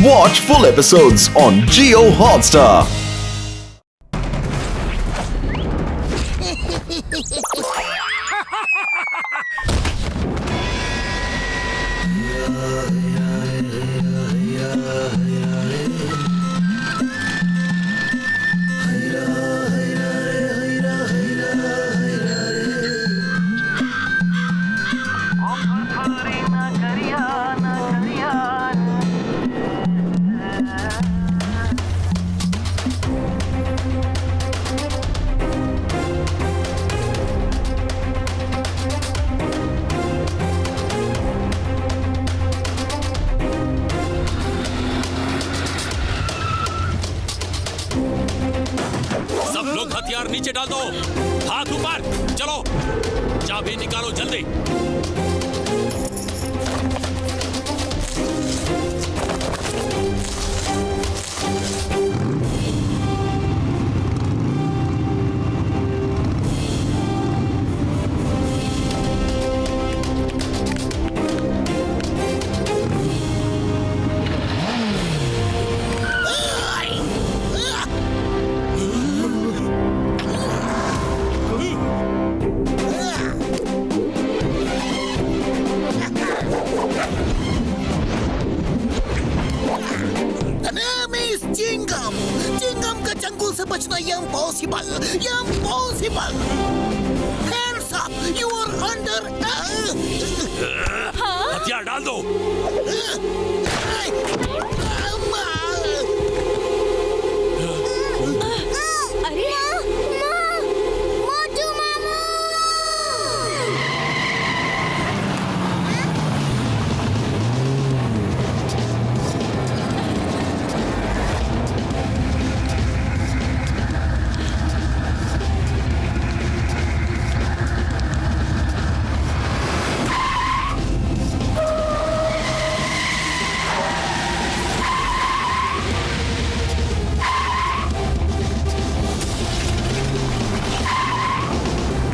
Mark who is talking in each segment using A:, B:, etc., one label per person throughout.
A: Watch full episodes on Jio Hotstar.
B: सब लोग हथियार नीचे डाल दो, हाथ ऊपर, चलो चाबी निकालो जल्दी।
C: चिंगम का चंगुल से बचना impossible. Hands up, you are under।
B: हथियार डाल दो।
D: अरे माँ, मोटू मामू।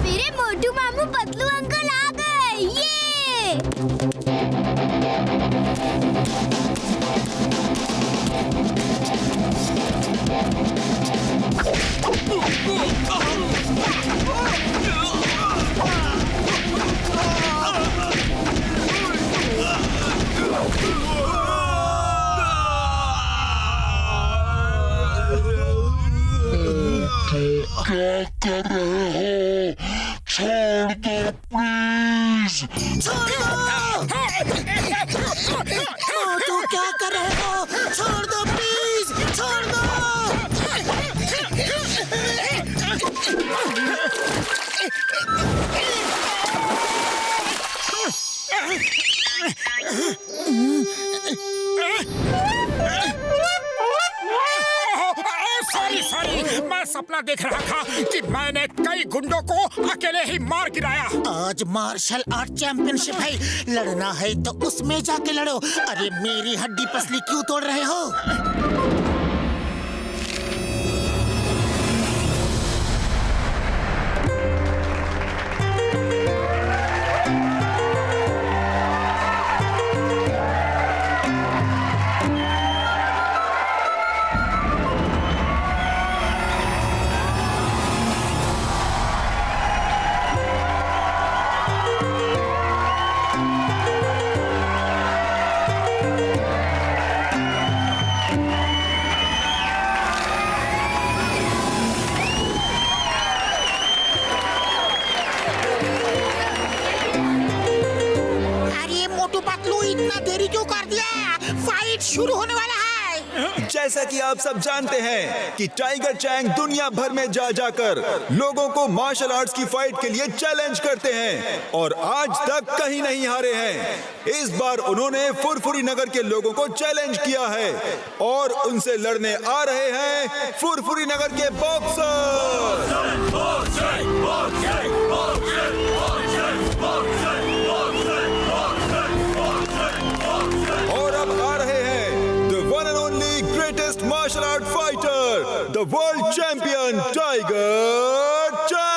D: मेरे मोटू मामू पतलू अंकल आ गए। ये
E: क्या कर रहे हो? छोड़ दो प्लीज।
C: मोटू क्या कर रहे हो? छोड़ दो प्लीज, छोड़ दो।
F: सॉरी, मैं सपना देख रहा था कि मैंने कई गुंडों को अकेले ही मार गिराया।
C: आज मार्शल आर्ट चैंपियनशिप है, लड़ना है तो उसमें जाके लड़ो। अरे मेरी हड्डी पसली क्यों तोड़ रहे हो? इतना देरी क्यों कर दिया? फाइट शुरू होने वाला है।
G: जैसा कि आप सब जानते हैं कि टाइगर चैंग दुनिया भर में जा जाकर लोगों को मार्शल आर्ट्स की फाइट के लिए चैलेंज करते हैं और आज तक कहीं नहीं हारे हैं। इस बार उन्होंने फुरफुरी नगर के लोगों को चैलेंज किया है और उनसे लड़ने आ रहे हैं फुरफुरी नगर के बॉक्सर। और अब आ रहे हैं the one and only greatest martial art fighter, the world champion tiger Chang.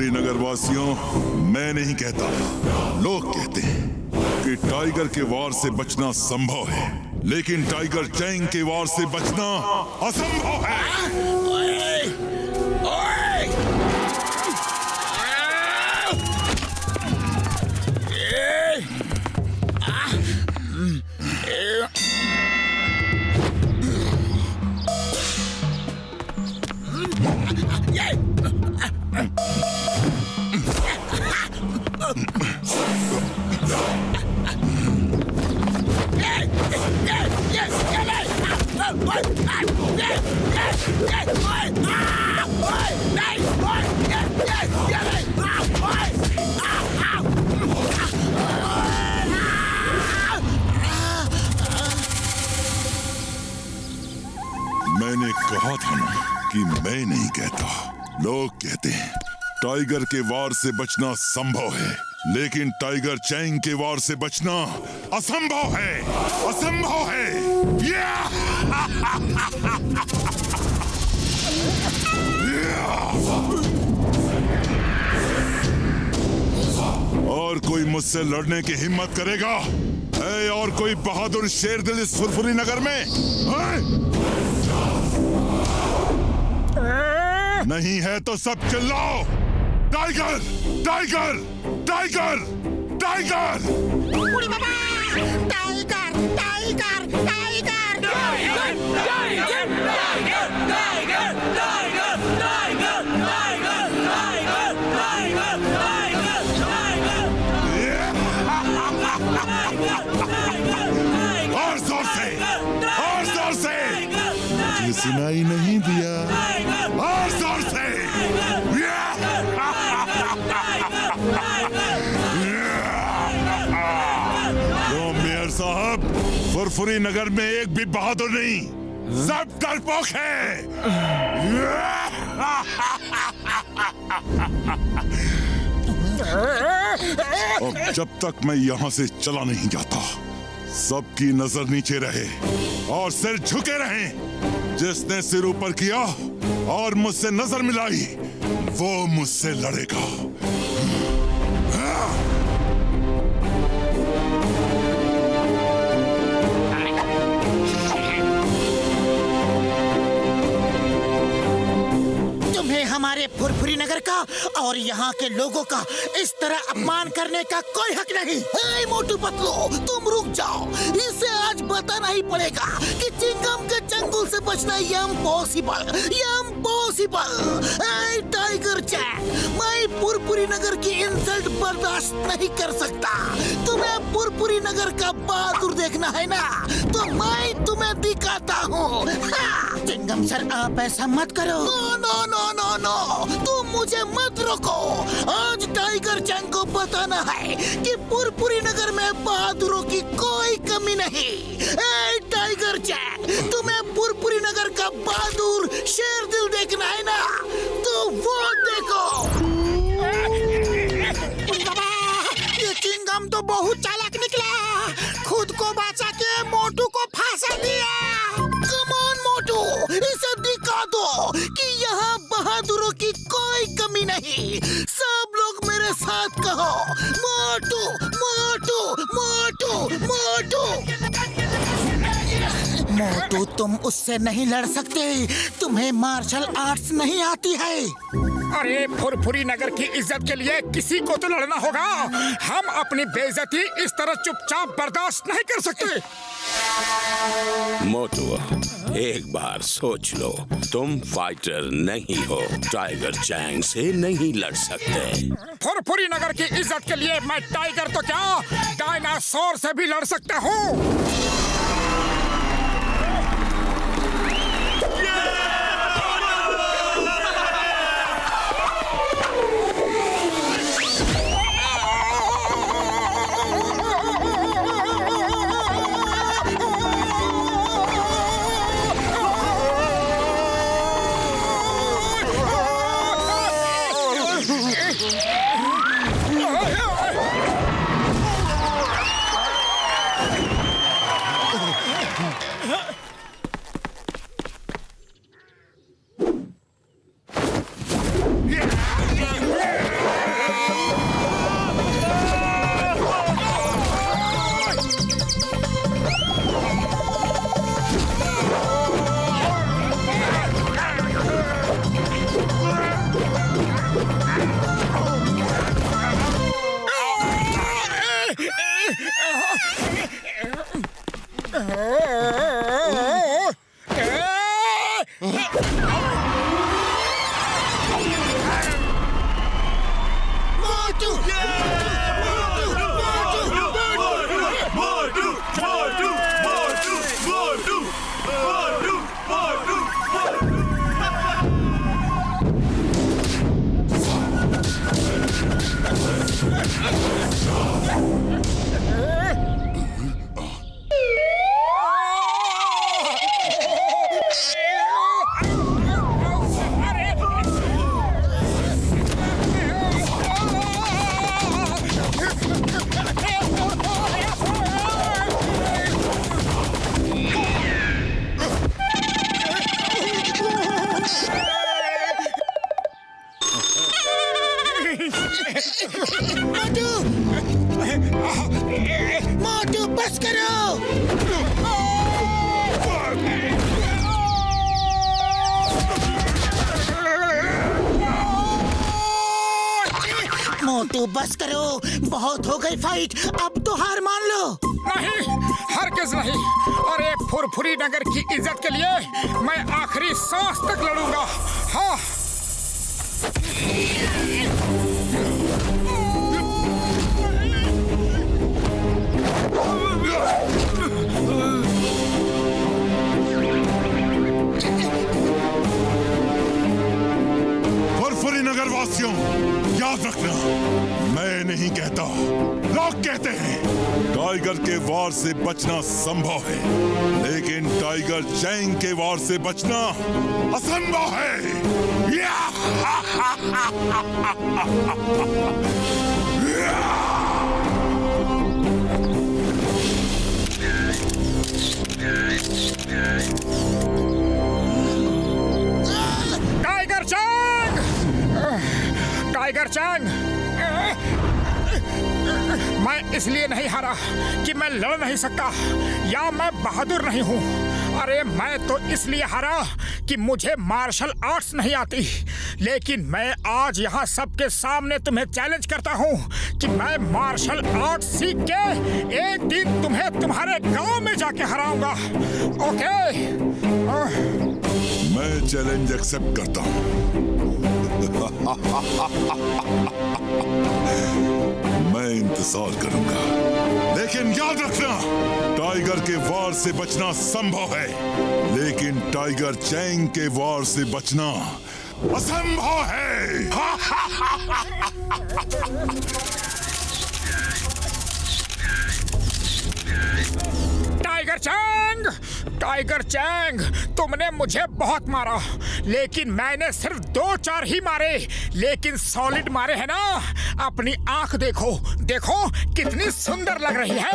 E: Furfuri Nagar वासियों, मैं नहीं कहता, लोग कहते हैं कि टाइगर के वार से बचना संभव है, लेकिन टाइगर चैंग के वार से बचना असंभव है। मैंने कहा था ना कि मैं नहीं कहता, लोग कहते हैं टाइगर के वार से बचना संभव है, लेकिन टाइगर चैंग के वार से बचना असंभव है, असंभव है। और कोई मुझसे लड़ने की हिम्मत करेगा? है और कोई बहादुर शेर दिल इस फुरफुरी नगर में? नहीं है तो सब चिल्लाओ, टाइगर, टाइगर, टाइगर, टाइगर!
C: उड़ी बाबा! Tiger, tiger, tiger!
B: Tiger, tiger, tiger, tiger, tiger, tiger, tiger, tiger, tiger!
E: और जोर से, और जोर से! मुझे सुनाई नहीं दिया, और जोर से! तो मेयर साहब, फुरफुरी नगर में एक भी बहादुर नहीं, सब डरपोक है। अब जब तक मैं यहाँ से चला नहीं जाता, सबकी नजर नीचे रहे और सिर झुके रहे। जिसने सिर ऊपर किया और मुझसे नजर मिलाई, वो मुझसे लड़ेगा।
C: हमारे फुरफुरी नगर का और यहाँ के लोगों का इस तरह अपमान करने का कोई हक नहीं। हे मोटू पतलू, तुम रुक जाओ। इसे आज बताना ही पड़ेगा कि चिंगम के चंगुल से बचना इम्पॉसिबल, इम्पॉसिबल। हे टाइगर चैंग, मैं फुरफुरी नगर की इंसल्ट बर्दाश्त नहीं कर सकता। तुम्हें फुरफुरी नगर का बहादुर देखना है ना, तो मैं तुम्हें दिखाता हूँ। चिंगम सर, आप ऐसा मत करो। No no no no no, तुम मुझे मत रोको। आज टाइगर चैंग को बताना है कि फुरफुरी नगर में बहादुरों की कोई कमी नहीं। ए टाइगर चैंग, तुम्हें फुरफुरी नगर का बहादुर शेर दिल देखना है ना, तो वो देखो। ये चिंगम तो बहुत चालाक निकला, खुद को बचा के मोटू को फांसा दिया। कम ऑन मोटू, इसे दिखा दो कि यहाँ बहादुरों की कोई कमी नहीं। सब लोग मेरे साथ कहो, मोटू, मोटू, मोटू, मोटू। मोटू, तुम उससे नहीं लड़ सकते, तुम्हें मार्शल आर्ट्स नहीं आती है।
F: अरे फुरफुरी नगर की इज्जत के लिए किसी को तो लड़ना होगा। हम अपनी बेइज्जती इस तरह चुपचाप बर्दाश्त नहीं कर सकते।
B: मोटू, एक बार सोच लो, तुम फाइटर नहीं हो, टाइगर चैंग से नहीं लड़ सकते।
F: फुरफुरी नगर की इज्जत के लिए मैं टाइगर तो क्या, डायनासोर से भी लड़ सकता हूँ।
C: मोटू मोटू बस करो। मोटू बस करो, बहुत हो गई फाइट, अब तो हार मान लो।
F: नहीं, हरगिज नहीं। अरे फुरफुरी नगर की इज्जत के लिए मैं आखिरी सांस तक लड़ूंगा। हाँ।
E: फुरफुरी नगर वासियों, याद रखना, मैं नहीं कहता, लोग कहते हैं टाइगर के वार से बचना संभव है, लेकिन टाइगर चैंग के वार से बचना असंभव है।
F: Tiger Chang! Tiger Chang! मैं इसलिए नहीं हारा कि मैं लड़ नहीं सकता या मैं बहादुर नहीं हूँ। अरे मैं तो इसलिए हारा कि मुझे मार्शल आर्ट्स नहीं आती। लेकिन मैं आज यहाँ सबके सामने तुम्हें चैलेंज करता हूँ कि मैं मार्शल आर्ट्स सीख के एक दिन तुम्हें तुम्हारे गांव में जाके हराऊंगा। ओके?
E: मैं चैलेंज एक्सेप्ट करता हूँ। मैं इंतजार करूंगा, लेकिन याद रखना, टाइगर के वार से बचना संभव है, लेकिन टाइगर चैंग के वार से बचना असंभव है।
F: Tiger Chang! टाइगर चैंग, तुमने मुझे बहुत मारा, लेकिन मैंने सिर्फ 2-4 ही मारे, लेकिन सॉलिड मारे हैं ना। अपनी आंख देखो, देखो कितनी सुंदर लग रही है।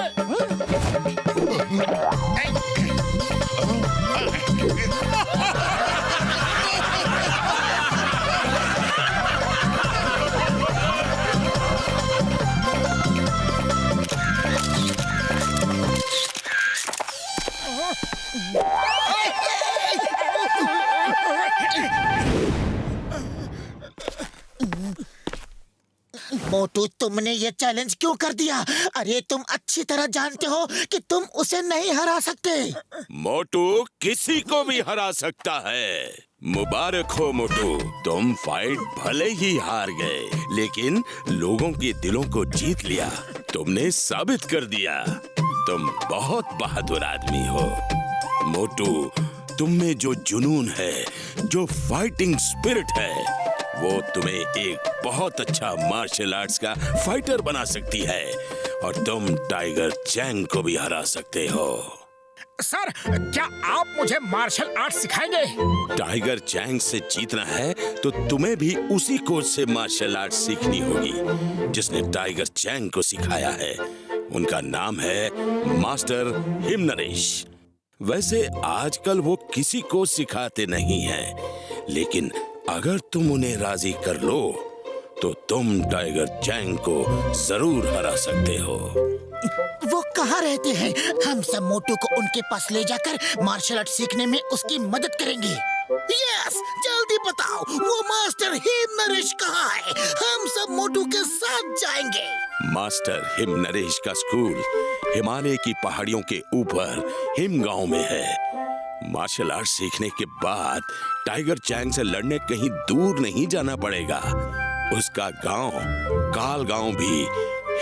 C: मोटू, तुमने ये चैलेंज क्यों कर दिया? अरे तुम अच्छी तरह जानते हो कि तुम उसे नहीं हरा सकते।
B: मोटू किसी को भी हरा सकता है। मुबारक हो मोटू, तुम फाइट भले ही हार गए, लेकिन लोगों के दिलों को जीत लिया। तुमने साबित कर दिया तुम बहुत बहादुर आदमी हो। मोटू, तुम में जो जुनून है, जो फाइटिंग स्पिरिट है, वो तुम्हें एक बहुत अच्छा मार्शल आर्ट्स का फाइटर बना सकती है, और तुम टाइगर चैंग को भी हरा सकते हो।
F: सर, क्या आप मुझे मार्शल आर्ट्स सिखाएंगे?
B: टाइगर चैंग से जीतना है तो तुम्हें भी उसी कोच से मार्शल आर्ट्स सीखनी होगी जिसने टाइगर चैंग को सिखाया है। उनका नाम है मास्टर हिमनरेश। वैसे आजकल वो किसी को सिखाते नहीं हैं, लेकिन अगर तुम उन्हें राजी कर लो तो तुम टाइगर चैंग को जरूर हरा सकते हो।
C: वो कहाँ रहते हैं? हम सब मोटू को उनके पास ले जाकर मार्शल आर्ट सीखने में उसकी मदद करेंगे। यस, जल्दी बताओ, वो मास्टर हिमनरेश कहाँ है? हम सब मोटू के साथ जाएंगे।
B: मास्टर हिमनरेश का स्कूल हिमालय की पहाड़ियों के ऊपर हिम गांव में है। मार्शल आर्ट सीखने के बाद टाइगर चैंग से लड़ने कहीं दूर नहीं जाना पड़ेगा। उसका गांव काल गांव भी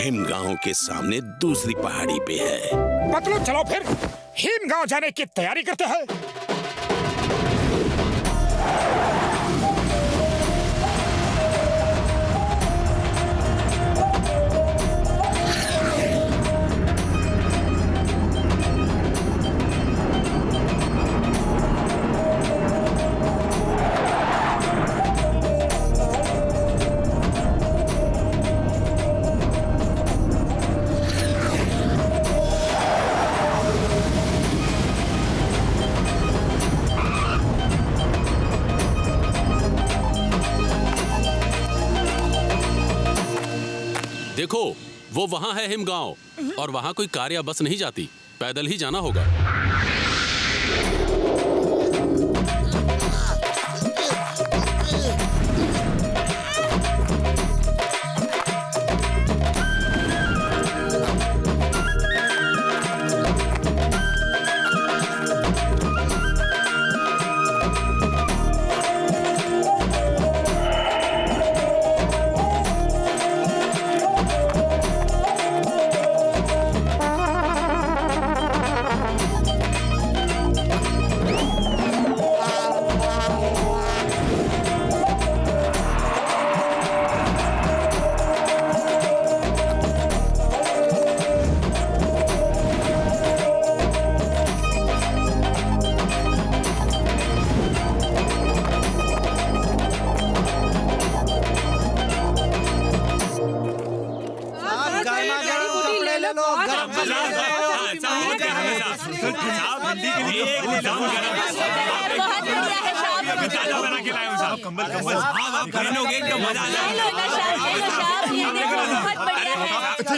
B: हिम गांव के सामने दूसरी पहाड़ी पे है।
F: मतलब चलो फिर हिम गांव जाने की तैयारी करते हैं।
H: देखो, वो वहाँ है हिमगांव, और वहाँ कोई कार या बस नहीं जाती, पैदल ही जाना होगा।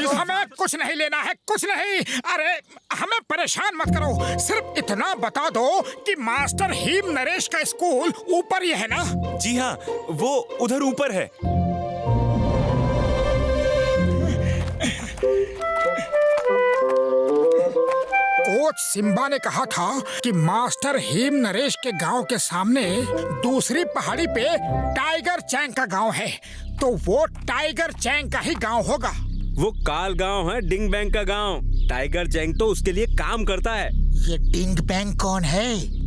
F: हमें कुछ नहीं लेना है, कुछ नहीं। अरे हमें परेशान मत करो, सिर्फ इतना बता दो कि मास्टर हीम नरेश का स्कूल ऊपर ही है ना?
I: जी हाँ, वो उधर ऊपर है।
F: कोच सिम्बा ने कहा था कि मास्टर हीम नरेश के गांव के सामने दूसरी पहाड़ी पे टाइगर चैंग का गांव है, तो वो टाइगर चैंग का ही गांव होगा।
I: वो काल गांव है, डिंग बैंग का गांव। टाइगर चैंग तो उसके लिए काम करता है।
C: ये डिंग बैंग कौन है?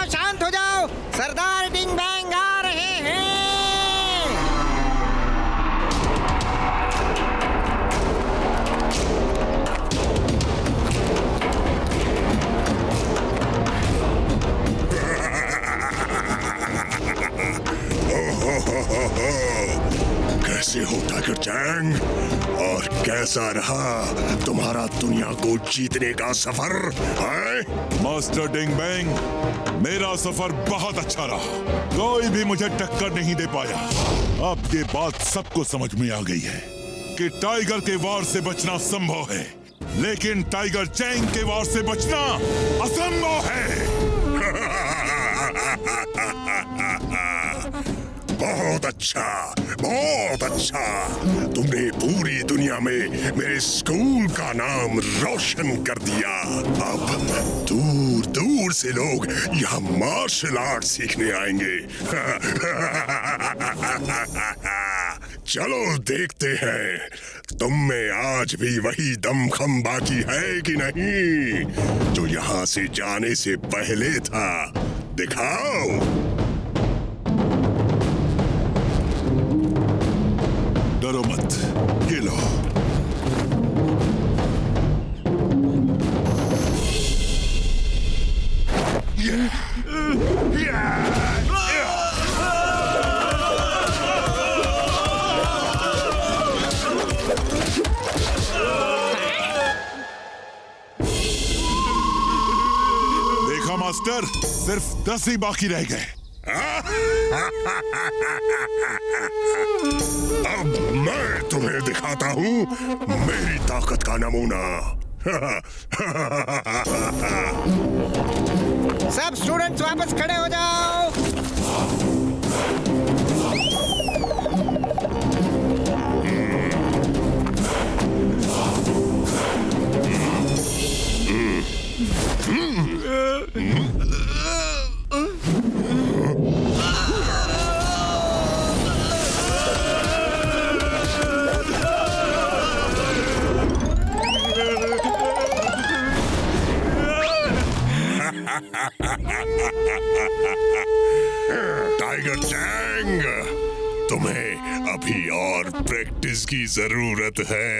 C: शांत हो जाओ, सरदार डिंग बैंग आ रहे हैं।
J: कैसे हो टाइगर चैंग? और कैसा रहा तुम्हारा दुनिया को जीतने का सफर?
E: मास्टर डिंग बैंग, मेरा सफर बहुत अच्छा रहा। कोई भी मुझे टक्कर नहीं दे पाया। अब ये बात सबको समझ में आ गई है कि टाइगर के वार से बचना संभव है, लेकिन टाइगर चैंग के वार से बचना असंभव है।
J: बहुत अच्छा, बहुत अच्छा। तुमने पूरी दुनिया में मेरे स्कूल का नाम रोशन कर दिया। अब दूर दूर से लोग यहाँ मार्शल आर्ट सीखने आएंगे। चलो देखते हैं, तुम में आज भी वही दमखम बाकी है कि नहीं, जो यहाँ से जाने से पहले था। दिखाओ।
E: डरो मत, ये लो। देखा मास्टर, सिर्फ 10 ही बाकी रह गए।
J: अब मैं तुम्हें दिखाता हूँ मेरी ताकत का नमूना।
C: सब स्टूडेंट्स वापस खड़े हो जाओ।
J: टाइगर चैंग, तुम्हें अभी और प्रैक्टिस की जरूरत है।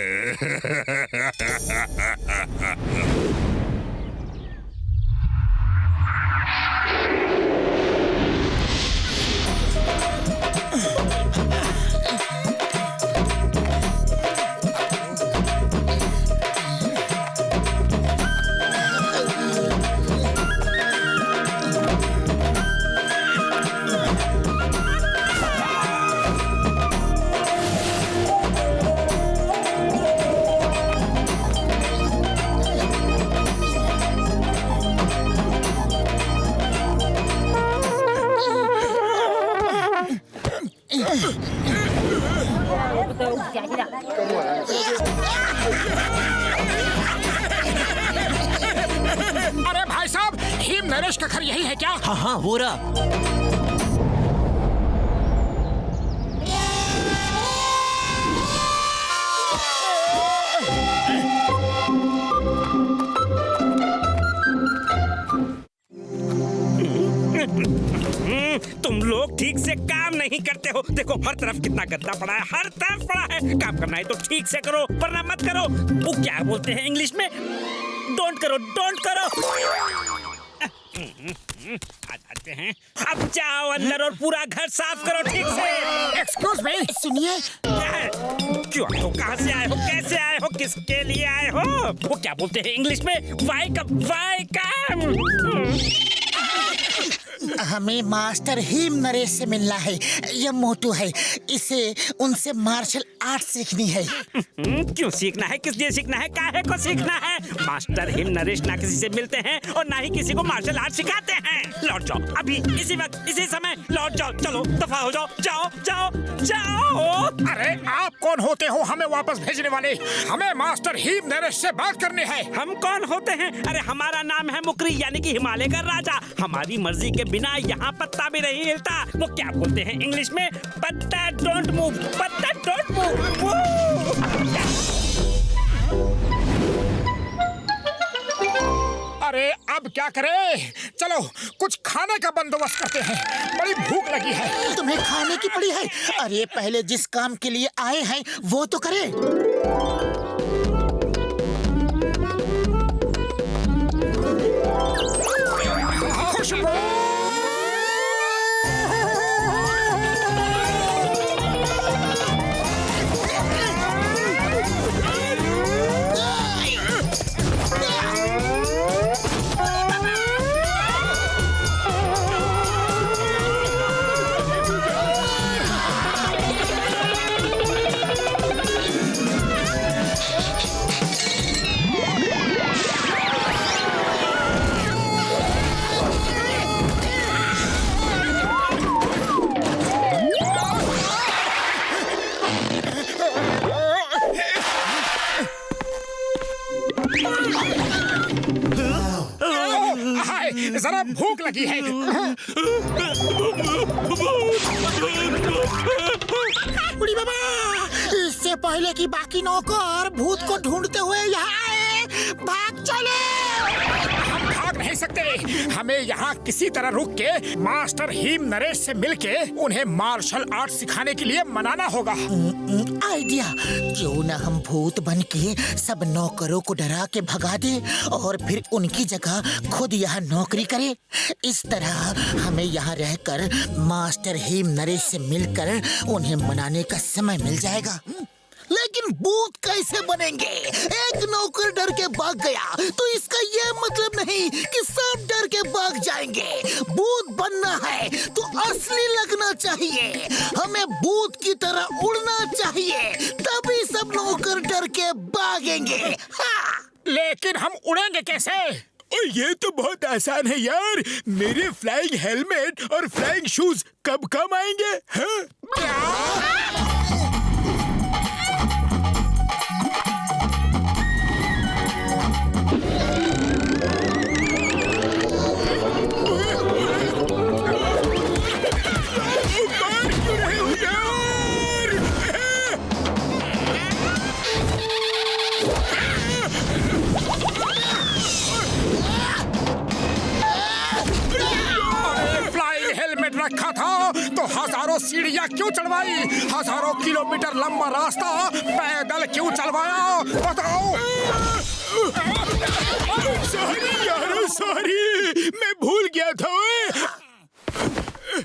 F: अरे भाई साहब, हिम नरेश का घर यही है क्या?
C: हाँ हाँ, वो रहा।
I: तुम लोग ठीक से काम नहीं करते हो। देखो हर तरफ कितना गंदा पड़ा है, हर तरफ पड़ा है। काम करना है तो ठीक से करो, वरना मत करो। वो क्या बोलते हैं इंग्लिश में? डोंट करो, डोंट करो। आ जाते हैं। अब जाओ अंदर और पूरा घर साफ करो ठीक से।
F: एक्सक्यूज मी,
C: सुनिए,
I: क्यों आए हो? कहाँ से आए हो? कैसे आए हो? किसके लिए आए हो? वो क्या बोलते हैं इंग्लिश में? वाई कम।
C: हमें मास्टर हिम नरेश से मिलना है। यह मोटू है, इसे उनसे मार्शल आर्ट सीखनी है।
I: क्यों सीखना है? किस लिए सीखना है? काहे को सीखना है? मास्टर हिम नरेश ना किसी से मिलते हैं और ना ही किसी को मार्शल आर्ट सिखाते हैं। लौट जाओ अभी, इसी वक्त, इसी समय लौट जाओ। चलो दफा हो जाओ, जाओ जाओ जाओ।
F: अरे आप कौन होते हो हमें वापस भेजने वाले? हमें मास्टर हिम नरेश से बात करनी है।
I: हम कौन होते हैं? अरे हमारा नाम है मुकरी, यानी कि हिमालय का राजा। हमारी मर्जी के बिना यहाँ पत्ता भी नहीं हिलता। वो क्या बोलते हैं इंग्लिश में? पत्ता डोंट मूव, पत्ता डोंट मूव।
F: अरे अब क्या करें? चलो कुछ खाने का बंदोबस्त करते हैं, बड़ी भूख लगी है।
C: तुम्हें खाने की पड़ी है? अरे पहले जिस काम के लिए आए हैं वो तो करें।
F: जरा भूख लगी है।
C: बुढ़ी बाबा, इससे पहले कि बाकी नौकर भूत को ढूंढते हुए यहाँ आए, भाग चले।
F: हम भाग नहीं सकते। हमें यहाँ किसी तरह रुक के मास्टर हिम नरेश से मिलके उन्हें मार्शल आर्ट सिखाने के लिए मनाना होगा।
C: आइडिया, क्यों ना हम भूत बन के सब नौकरों को डरा के भगा दे और फिर उनकी जगह खुद यहाँ नौकरी करे। इस तरह हमें यहाँ रहकर मास्टर हिम नरेश से मिलकर उन्हें मनाने का समय मिल जाएगा। लेकिन भूत कैसे बनेंगे? एक नौकर डर के भाग गया तो इसका ये मतलब नहीं कि सब डर के भाग जाएंगे। भूत बनना है तो असली लगना चाहिए। हमें भूत की तरह उड़ना चाहिए, तभी सब नौकर डर के भागेंगे। हाँ।
F: लेकिन हम उड़ेंगे कैसे?
K: ये तो बहुत आसान है यार। मेरे फ्लाइंग हेलमेट और फ्लाइंग शूज कब काम आएंगे? हाँ?
F: क्या? सीढ़ियाँ क्यों चढ़वाई? हजारों किलोमीटर लंबा रास्ता पैदल क्यों चलवाया? बताओ।
K: सॉरी यारो, सॉरी, मैं भूल गया था।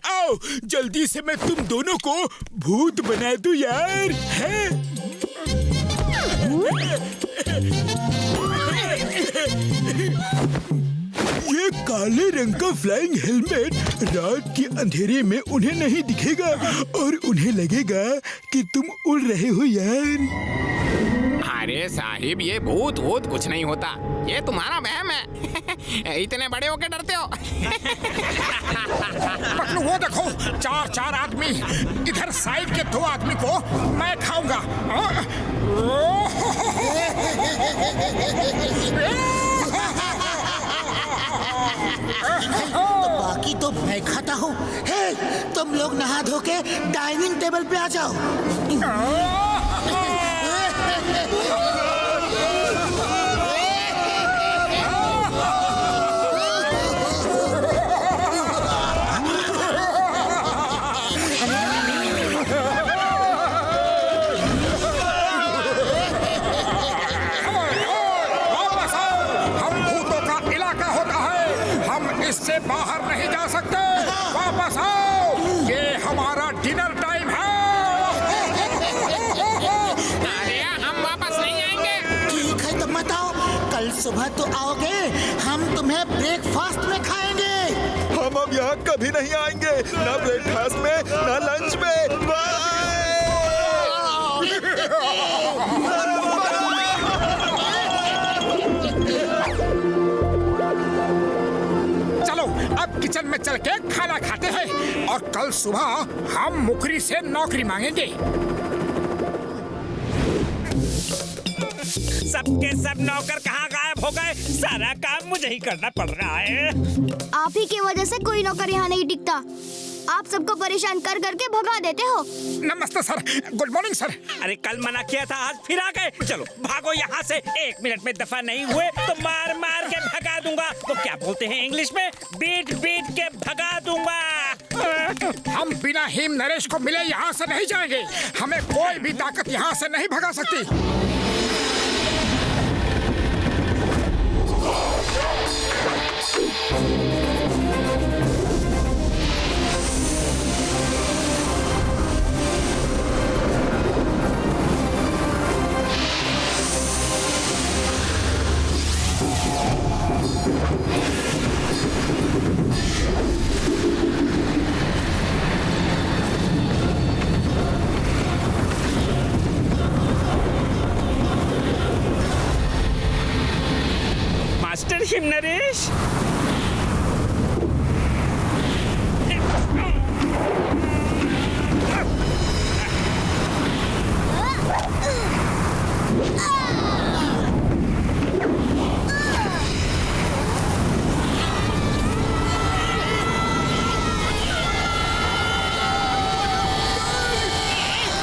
K: आओ जल्दी से मैं तुम दोनों को भूत बना दूं यार, है? ये काले रंग का फ्लाइंग हेलमेट रात के अंधेरे में उन्हें नहीं दिखेगा और उन्हें लगेगा कि तुम उड़ रहे हो यार।
L: अरे साहिब, ये भूत वूत कुछ नहीं होता, ये तुम्हारा वहम है। इतने बड़े होके डरते हो।
F: पतलू वो देखो, चार आदमी, इधर साइड के 2 आदमी को मैं खाऊंगा।
C: बाकी तो मैं खाता हूँ। हे, तुम लोग नहा धो के डाइनिंग टेबल पे आ जाओ।
F: इससे बाहर नहीं जा सकते। वापस आओ, ये हमारा डिनर टाइम है।
L: अरे हम वापस नहीं आएंगे।
C: ठीक है तो मत आओ, कल सुबह तो आओगे, हम तुम्हें ब्रेकफास्ट में खाएंगे।
G: हम अब यहाँ कभी नहीं आएंगे, ना ब्रेकफास्ट में ना लंच में।
F: चलो अब किचन में चल के खाना खाते हैं और कल सुबह हम मुखरी से नौकरी मांगेंगे।
I: सबके सब नौकर कहाँ गायब हो गए? सारा काम मुझे ही करना पड़ रहा है।
D: आप ही की वजह से कोई नौकर यहाँ नहीं टिकता। आप सबको परेशान कर करके भगा देते हो।
F: नमस्ते सर, गुड मॉर्निंग सर।
I: अरे कल मना किया था, आज फिर आ गए। चलो भागो यहाँ से, 1 मिनट में दफा नहीं हुए तो मार मार के भगा दूंगा। वो क्या बोलते हैं इंग्लिश में, बीट बीट के भगा दूंगा।
F: हम बिना हिम नरेश को मिले यहाँ से नहीं जाएंगे। हमें कोई भी ताकत यहाँ से नहीं भगा सकती।
I: Master him Naresh,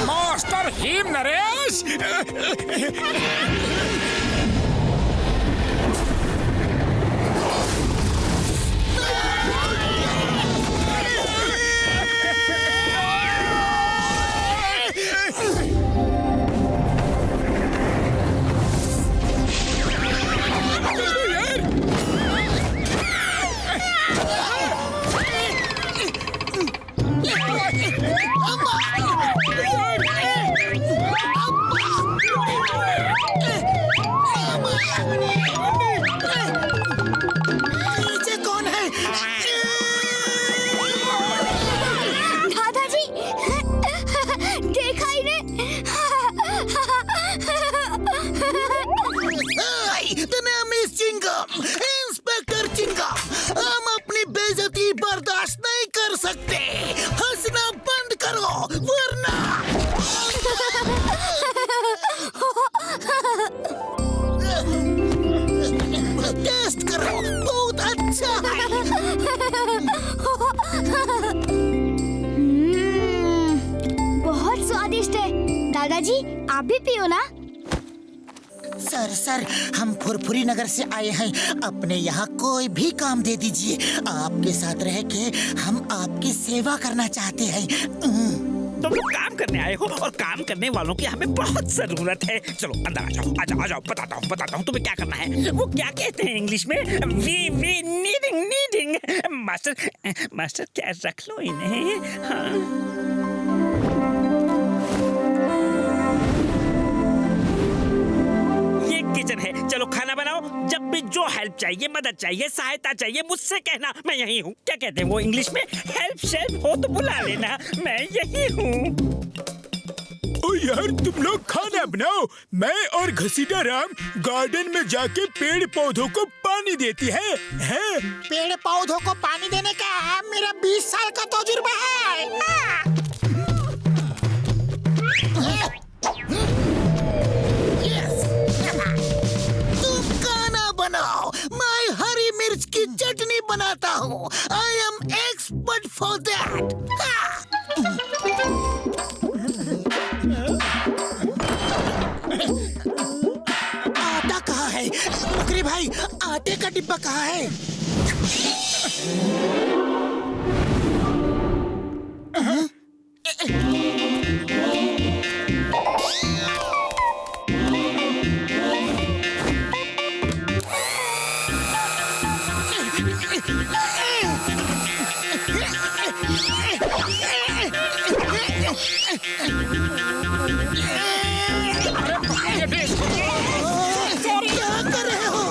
F: master him Naresh. नीचे कौन है?
D: दादाजी, देखा ही ने।
C: मिस चिंगम, इंस्पेक्टर चिंगम, हम अपनी बेइज्जती बर्दाश्त नहीं कर सकते। हंसना बंद करो वरना। टेस्ट करो, बहुत अच्छा है।
D: बहुत स्वादिष्ट है। दादाजी आप भी पियो ना।
C: सर हम फुरफुरी नगर से आए हैं। अपने यहाँ कोई भी काम दे दीजिए। आपके साथ रह के हम आपकी सेवा करना चाहते हैं।
I: तुम लोग काम करने आए हो और काम करने वालों की हमें बहुत जरूरत है। चलो अंदर आ जाओ, आ जाओ बताता हूँ तुम्हें क्या करना है। वो क्या कहते हैं इंग्लिश में? We needing. मास्टर क्या रख लो इन्हें। हाँ। किचन है, चलो खाना बनाओ। जब भी जो हेल्प चाहिए, मदद चाहिए, सहायता चाहिए, मुझसे कहना, मैं यही हूँ। क्या कहते हैं वो इंग्लिश में? हेल्प शेल्प हो तो बुला लेना, मैं यही हूँ।
K: ओ यार तुम लोग खाना बनाओ, मैं और घसीटा राम गार्डन में जाके पेड़ पौधों को पानी देती है।
C: पेड़ पौधों को पानी देने का मेरा 20 साल का तजुर्बा है। बनाओ, मैं हरी मिर्च की चटनी बनाता हूँ। I am expert for that. आटा कहाँ है? मुकरी भाई, आटे का डिब्बा कहाँ है? क्या कर रहे हो?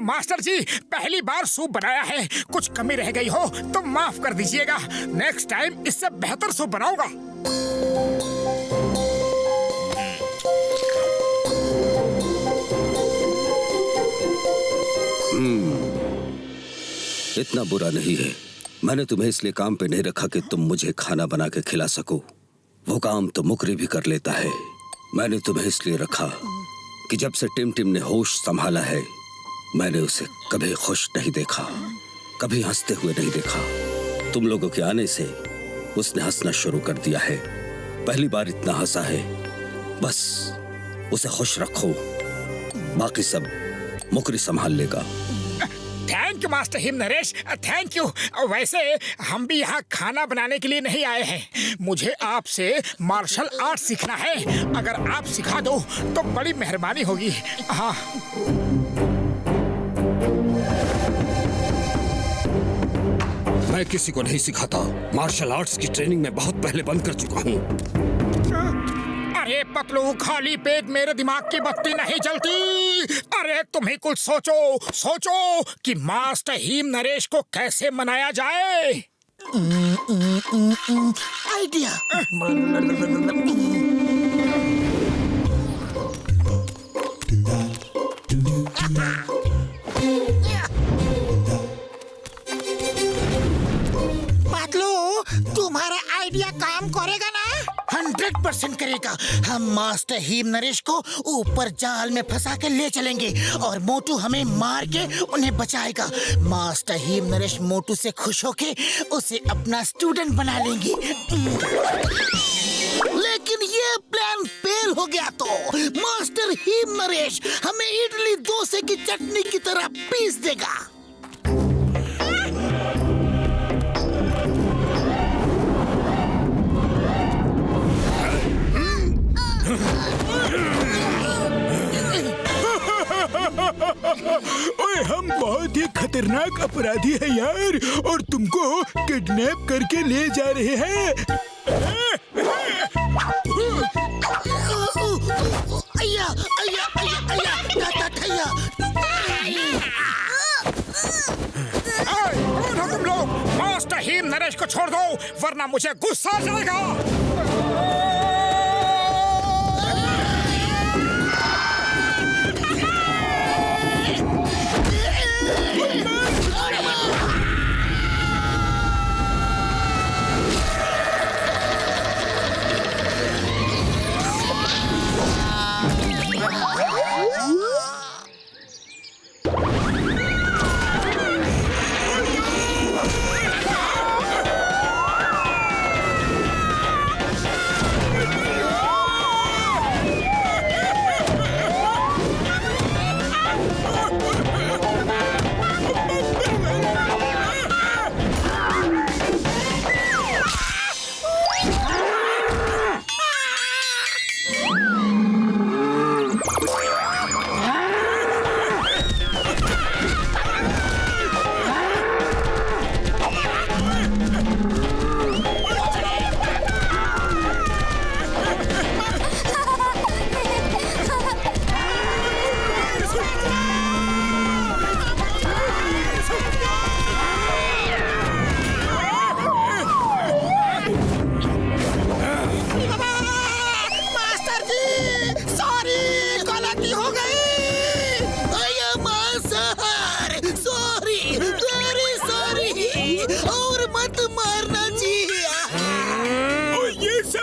F: मास्टर जी, पहली बार सूप बनाया है, कुछ कमी रह गई हो तो माफ कर दीजिएगा। नेक्स्ट टाइम इससे बेहतर सूप बनाऊंगा।
M: इतना बुरा नहीं है। मैंने तुम्हें इसलिए काम पे नहीं रखा कि तुम मुझे खाना बना के खिला सको। वो काम तो मुकरी भी कर लेता है। मैंने तुम्हें इसलिए रखा कि जब से टिम ने होश संभाला है, मैंने उसे कभी खुश नहीं देखा, कभी हंसते हुए नहीं देखा। तुम लोगों के आने से उसने हंसना शुरू कर दिया है। पहली बार इतना हंसा है। बस उसे खुश रखो, बाकी सब मुकरी संभाल लेगा।
F: Thank you master him Naresh, thank you. वैसे हम भी यहाँ खाना बनाने के लिए नहीं आए हैं। मुझे आपसे मार्शल आर्ट सीखना है। अगर आप सिखा दो तो बड़ी मेहरबानी होगी। हाँ।
M: मैं किसी को नहीं सिखाता। मार्शल आर्ट्स की ट्रेनिंग में बहुत पहले बंद कर चुका हूँ।
F: अरे पतलू, खाली पेट मेरे दिमाग की बत्ती नहीं जलती। अरे तुम ही कुछ सोचो कि मास्टर हिम नरेश को कैसे मनाया जाए।
C: आइडिया। तुम्हारा आइडिया काम करेगा ना? 100% करेगा। हम मास्टर हिम नरेश को ऊपर जाल में फंसा के ले चलेंगे और मोटू हमें मार के उन्हें बचाएगा। मास्टर हिम नरेश मोटू से खुश होके उसे अपना स्टूडेंट बना लेंगे। लेकिन ये प्लान फेल हो गया तो मास्टर हिम नरेश हमें इडली डोसे की चटनी की तरह पीस देगा।
K: ओए हम बहुत ही खतरनाक अपराधी हैं यार, और तुमको किडनैप करके ले जा रहे हैं।
C: अय्या अय्या अय्या अय्या अय्या
F: कौन हो तुम लोग? मास्टर हिम नरेश को छोड़ दो वरना मुझे गुस्सा आ जाएगा।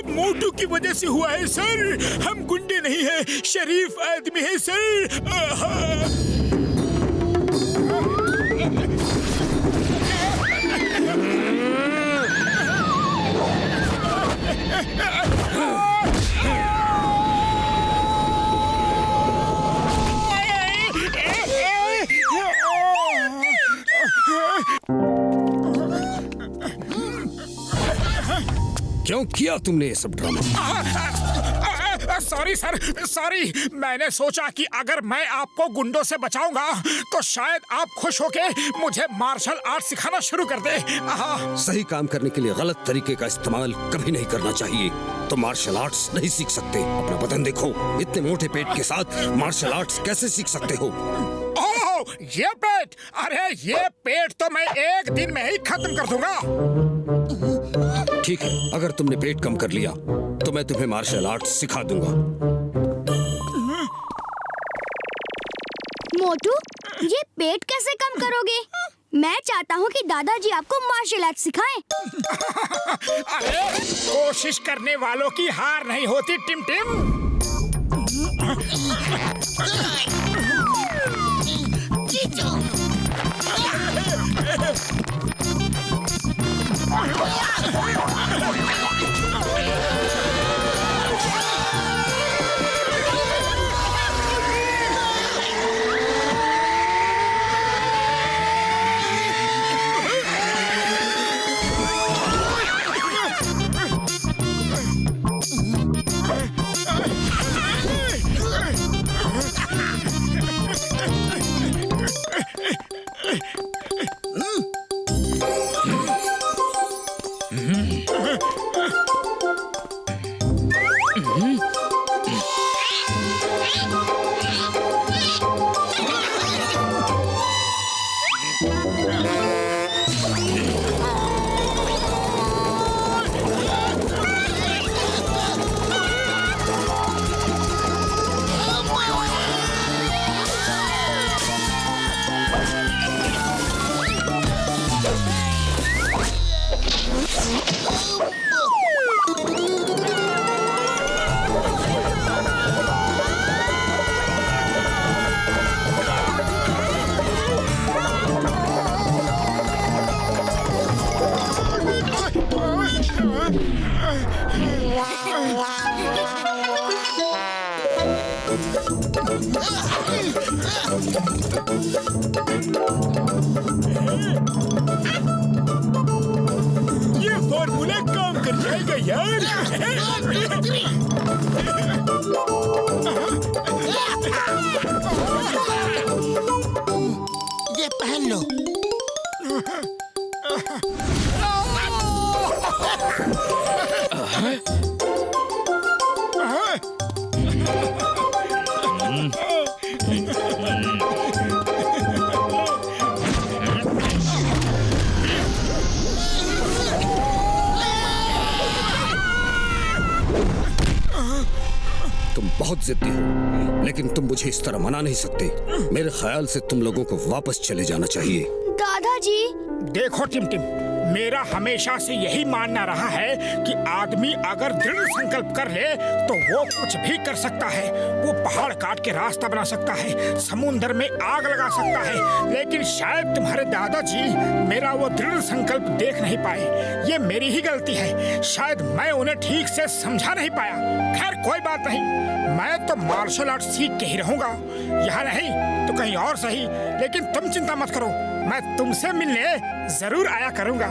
F: मोटू की वजह से हुआ है सर। हम गुंडे नहीं हैं, शरीफ आदमी है सर।
M: क्यों किया तुमने ये सब ड्रामा?
F: Sorry sir, sorry. मैंने सोचा कि अगर मैं आपको गुंडों से बचाऊंगा तो शायद आप खुश होके मुझे मार्शल आर्ट सिखाना शुरू कर दे।
M: सही काम करने के लिए गलत तरीके का इस्तेमाल कभी नहीं करना चाहिए। तो मार्शल आर्ट्स नहीं सीख सकते। अपना बदन देखो, इतने मोटे पेट के साथ मार्शल आर्ट्स कैसे सीख सकते हो?
F: ओह, ये पेट! अरे ये पेट तो मैं एक दिन में ही खत्म कर दूंगा।
M: ठीक है, अगर तुमने पेट कम कर लिया तो मैं तुम्हें मार्शल आर्ट्स सिखा दूंगा।
D: मोटू, ये पेट कैसे कम करोगे? मैं चाहता हूँ कि दादाजी आपको मार्शल आर्ट सिखाएं।
F: अरे कोशिश करने वालों की हार नहीं होती टिम टिम।
K: ये फॉर्मूला काम कर जाएगा यार।
C: पहन लो।
M: तुम बहुत जिद्दी हो, लेकिन तुम मुझे इस तरह मना नहीं सकते। मेरे ख्याल से तुम लोगों को वापस चले जाना चाहिए।
D: दादाजी,
F: देखो टिमटिम, मेरा हमेशा से यही मानना रहा है कि आदमी अगर दृढ़ संकल्प कर ले तो वो कुछ भी कर सकता है। वो पहाड़ काट के रास्ता बना सकता है, समुंदर में आग लगा सकता है, लेकिन शायद तुम्हारे दादाजी मेरा वो दृढ़ संकल्प देख नहीं पाए। ये मेरी ही गलती है, शायद मैं उन्हें ठीक से समझा नहीं पाया। खैर कोई बात नहीं, मैं तो मार्शल आर्ट सीख के ही रहूंगा, यहाँ नहीं तो कहीं और सही। लेकिन तुम चिंता मत करो, मैं तुमसे मिलने जरूर आया करूंगा।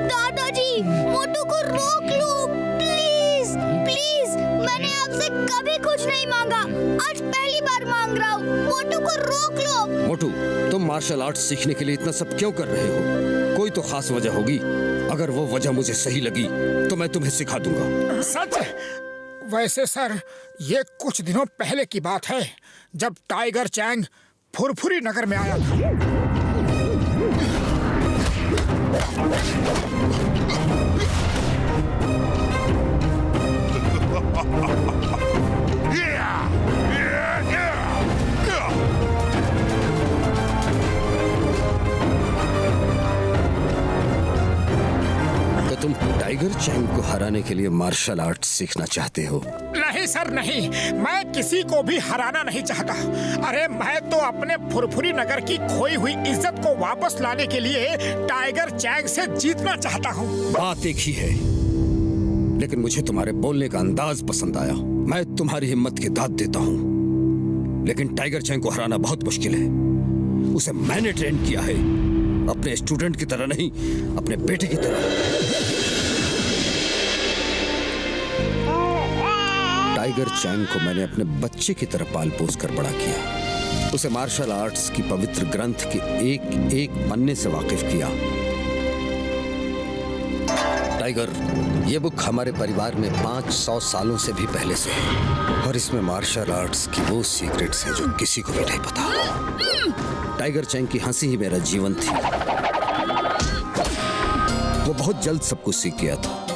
D: दादाजी, मोटू को रोक लो प्लीज प्लीज। मैंने आपसे कभी कुछ नहीं मांगा, आज पहली बार मांग रहा हूँ। मोटू को रोक लो।
M: मोटू, तुम मार्शल आर्ट सीखने के लिए इतना सब क्यों कर रहे हो? कोई तो खास वजह होगी। अगर वो वजह मुझे सही लगी तो मैं तुम्हें सिखा दूंगा।
F: सच? वैसे सर, ये कुछ दिनों पहले की बात है, जब टाइगर चैंग फुरफुरी नगर में आया था।
M: तो तुम टाइगर चैंग को हराने के लिए मार्शल आर्ट सीखना चाहते हो?
F: नहीं सर नहीं, मैं किसी को भी हराना नहीं चाहता। अरे मैं तो अपने फुरफुरी नगर की खोई हुई इज्जत को वापस लाने के लिए टाइगर चैंग से जीतना चाहता हूँ।
M: बात एक ही है, लेकिन मुझे तुम्हारे बोलने का अंदाज पसंद आया। मैं तुम्हारी हिम्मत की दाद देता हूँ, लेकिन टाइगर चैंग को हराना बहुत मुश्किल है। उसे मैंने ट्रेन किया है, अपने स्टूडेंट की तरह नहीं, अपने बेटे की तरह। टाइगर चैंग को मैंने अपने बच्चे की तरह पाल पोस कर बड़ा किया। उसे मार्शल आर्ट्स की पवित्र ग्रंथ के एक एक पन्ने से वाकिफ किया। टाइगर, ये बुक हमारे परिवार में 500 सालों से भी पहले से है, और इसमें मार्शल आर्ट्स की वो सीक्रेट्स हैं जो किसी को भी नहीं पता। टाइगर चैंग की हंसी ही मेरा जीवन थी। वो बहुत जल्द सब कुछ सीख गया था।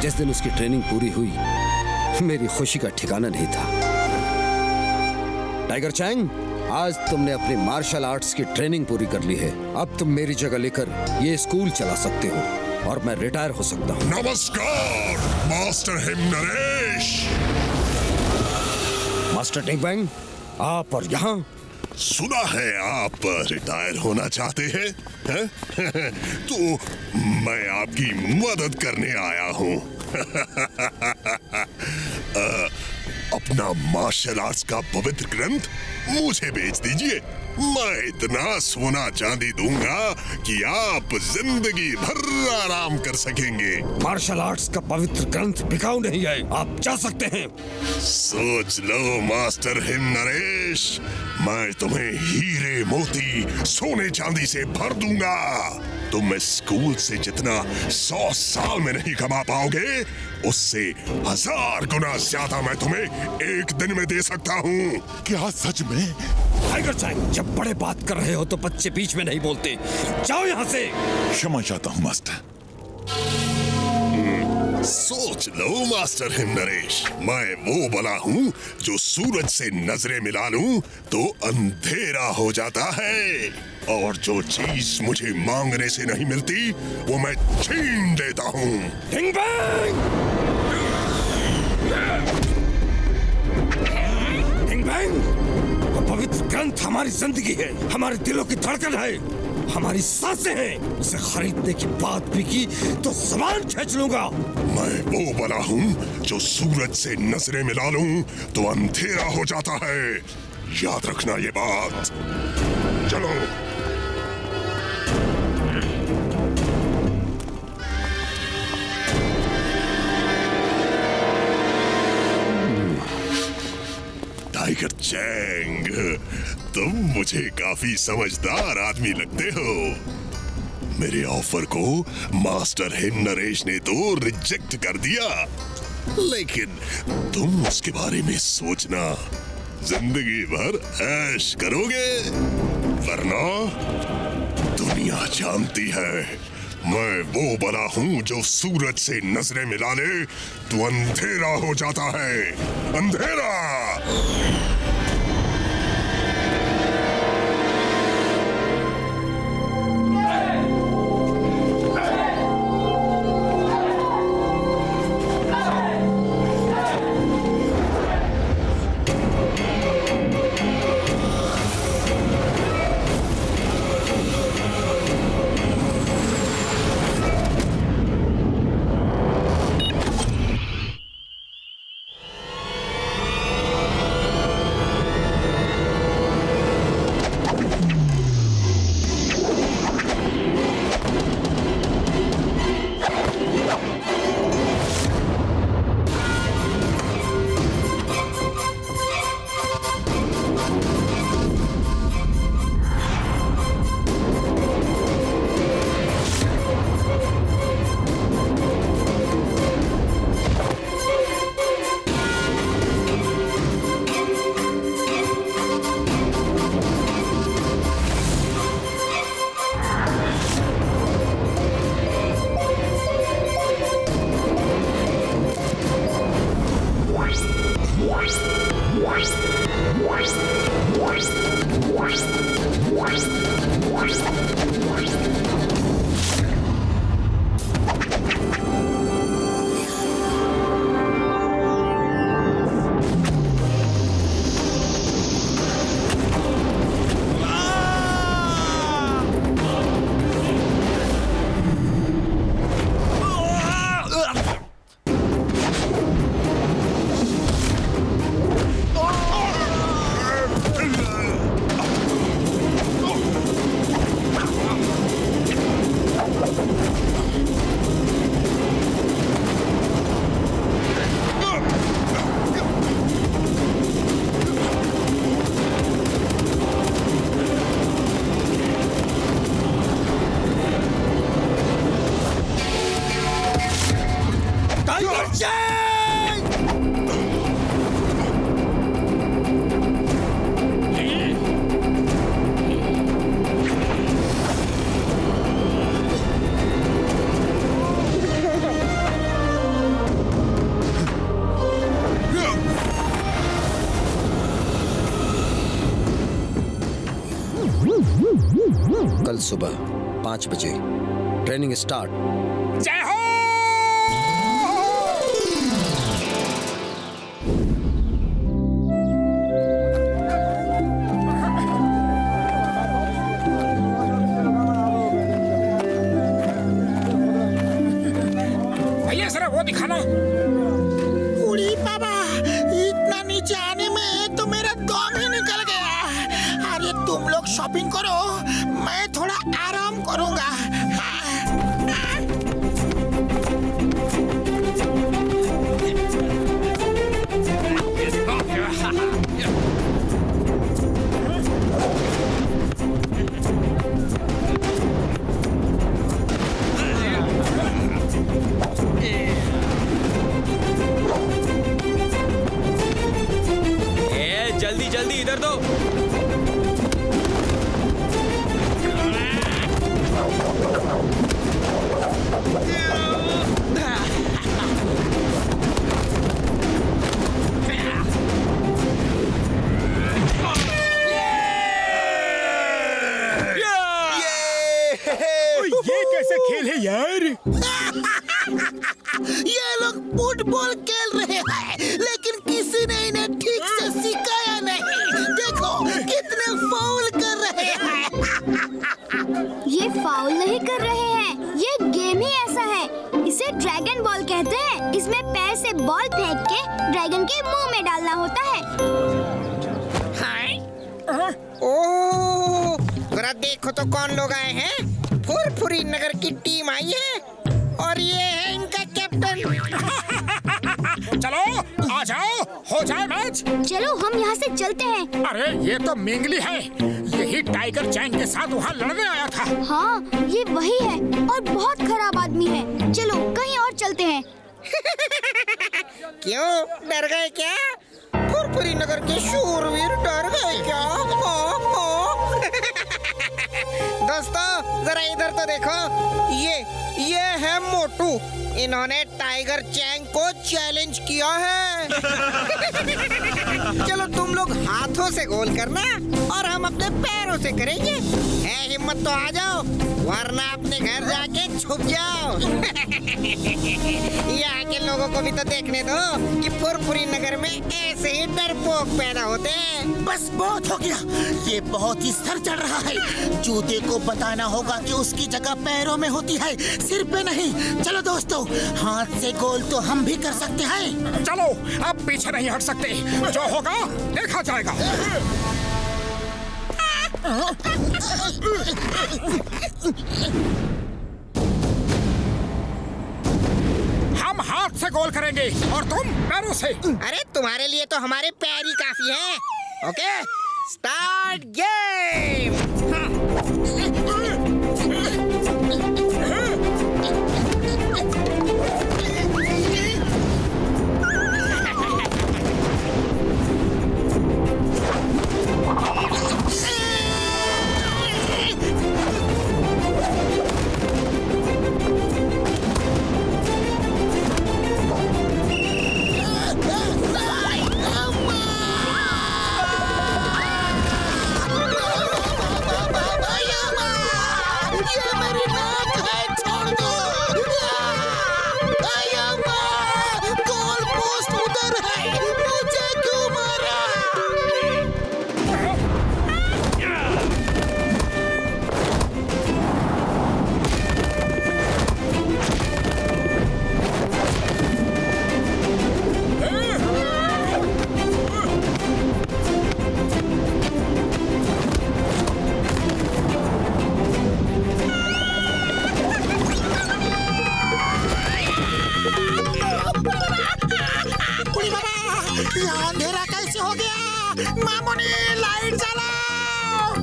M: जिस दिन उसकी ट्रेनिंग पूरी हुई, मेरी खुशी का ठिकाना नहीं था। टाइगर चैंग, आज तुमने अपनी मार्शल आर्ट्स की ट्रेनिंग पूरी कर ली है। अब तुम मेरी जगह लेकर ये स्कूल चला सकते हो और मैं रिटायर हो सकता हूँ।
J: नमस्कार मास्टर हिम नरेश।
M: मास्टर टिंग बैंग, आप और यहाँ
J: सुना है आप रिटायर होना चाहते हैं? तो मैं आपकी मदद करने आया हूँ। अपना मार्शल आर्ट्स का पवित्र ग्रंथ मुझे बेच दीजिए। मैं इतना सोना चांदी दूंगा कि आप जिंदगी भर आराम कर सकेंगे।
M: मार्शल आर्ट्स का पवित्र ग्रंथ बिकाऊ नहीं है, आप जा सकते हैं।
J: सोच लो मास्टर हिम नरेश, मैं तुम्हें हीरे मोती सोने चांदी से भर दूंगा। तुम इस स्कूल से जितना 100 साल में नहीं कमा पाओगे, उससे 1000 गुना ज्यादा मैं तुम्हें एक दिन में दे सकता हूँ।
E: क्या सच में?
M: टाइगर चैंग, जब बड़े बात कर रहे हो तो बच्चे बीच में नहीं बोलते। जाओ यहाँ से।
E: क्षमा चाहता हूँ मास्टर।
J: सोच लो मास्टर हिम नरेश, मैं वो बला हूँ जो सूरज से नजरें मिला लूं तो अंधेरा हो जाता है, और जो चीज मुझे मांगने से नहीं मिलती वो मैं छीन देता हूँ।
M: हिंग बैंग! हिंग बैंग! वो पवित्र ग्रंथ हमारी जिंदगी है, हमारे दिलों की धड़कन है, हमारी सांसें हैं। उसे खरीदने की बात भी की तो ज़बान खींच लूंगा।
J: मैं वो बला हूँ जो सूरज से नजरें मिला लूं तो अंधेरा हो जाता है। याद रखना ये बात। चलो। टाइगर चैंग, तुम मुझे काफी समझदार आदमी लगते हो। मेरे ऑफर को मास्टर हिम नरेश ने तो रिजेक्ट कर दिया, लेकिन तुम उसके बारे में सोचना, जिंदगी भर ऐश करोगे, वरना दुनिया जानती है मैं वो बला हूँ जो सूरज से नजरें मिला ले तो अंधेरा हो जाता है। अंधेरा!
M: कल सुबह 5 बजे ट्रेनिंग स्टार्ट।
F: जय हो। वो दिखाना।
C: उड़ी बाबा, इतना नीचे आने में तो मेरा दम ही निकल गया। अरे तुम लोग शॉपिंग करो, मैं थोड़ा आराम करूंगा।
I: जल्दी जल्दी इधर दो।
K: ये कैसा खेल है यार?
C: ये लोग फुटबॉल खेल रहे हैं, लेकिन किसी ने इन्हें ठीक से सिखाया नहीं। देखो कितने फाउल कर रहे हैं।
D: ये फाउल नहीं कर रहे हैं, ये गेम ही ऐसा है। इसे ड्रैगन बॉल कहते हैं। इसमें पैर से बॉल फेंक के ड्रैगन के मुंह में डालना होता है।
N: ओह, जरा देखो तो कौन लोग आए हैं। फुरफुरी नगर की टीम आई है और ये है इनका कैप्टन।
F: चलो आ जाओ, हो जाए मैच।
D: चलो हम यहाँ से चलते हैं।
F: अरे ये तो मिंगली है, यही टाइगर चैंग के साथ वहाँ लड़ने आया था।
D: हाँ, ये वही है और बहुत खराब आदमी है। चलो कहीं और चलते हैं।
N: क्यों, डर गए क्या? फुरफुरी नगर के शूरवीर डर गए क्या? दोस्तों जरा इधर तो देखो, ये है मोटू। इन्होंने टाइगर चैंग को चैलेंज किया है। चलो तुम लोग हाथों से गोल करना और हम अपने पैरों से करेंगे। है हिम्मत तो आ जाओ, वरना अपने घर जाके छुप जाओ। यहाँ के लोगों को भी तो देखने दो कि फुरफुरी नगर में ऐसे ही डरपोक पैदा होते हैं।
C: बस बहुत हो गया, ये बहुत ही सर चढ़ रहा है। जूते को बताना होगा कि उसकी जगह पैरों में होती है, सिर पे नहीं। चलो दोस्तों, हाथ से गोल तो हम भी कर सकते हैं।
F: चलो अब पीछे नहीं हट सकते, जो होगा देखा जाएगा। हम हाथ से गोल करेंगे और तुम पैरों से।
N: अरे तुम्हारे लिए तो हमारे पैर ही काफी हैं। Okay, start game.
C: अंधेरा कैसे हो गया? मामूनी लाइट जलाओ।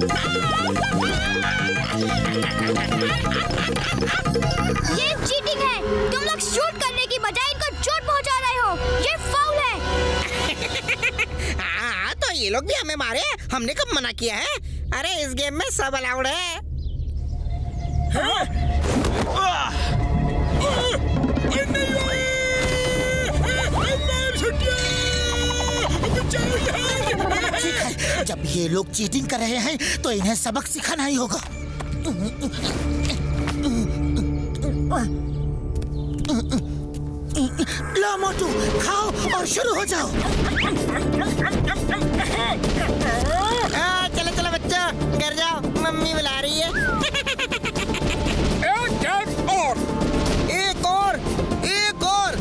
D: ये चीटिंग है। तुम लोग शूट करने की बजाय इनको चोट पहुंचा रहे हो। ये फाउल है।
N: हाँ, तो ये लोग भी हमें मारे, हमने कब मना किया है? अरे इस गेम में सब अलाउड है।
C: ठीक है, जब ये लोग चीटिंग कर रहे हैं तो इन्हें सबक सिखाना ही होगा। लो मोटू, खाओ और शुरू हो जाओ।
N: चलो चलो बच्चों, घर जाओ, मम्मी बुला रही है। एक और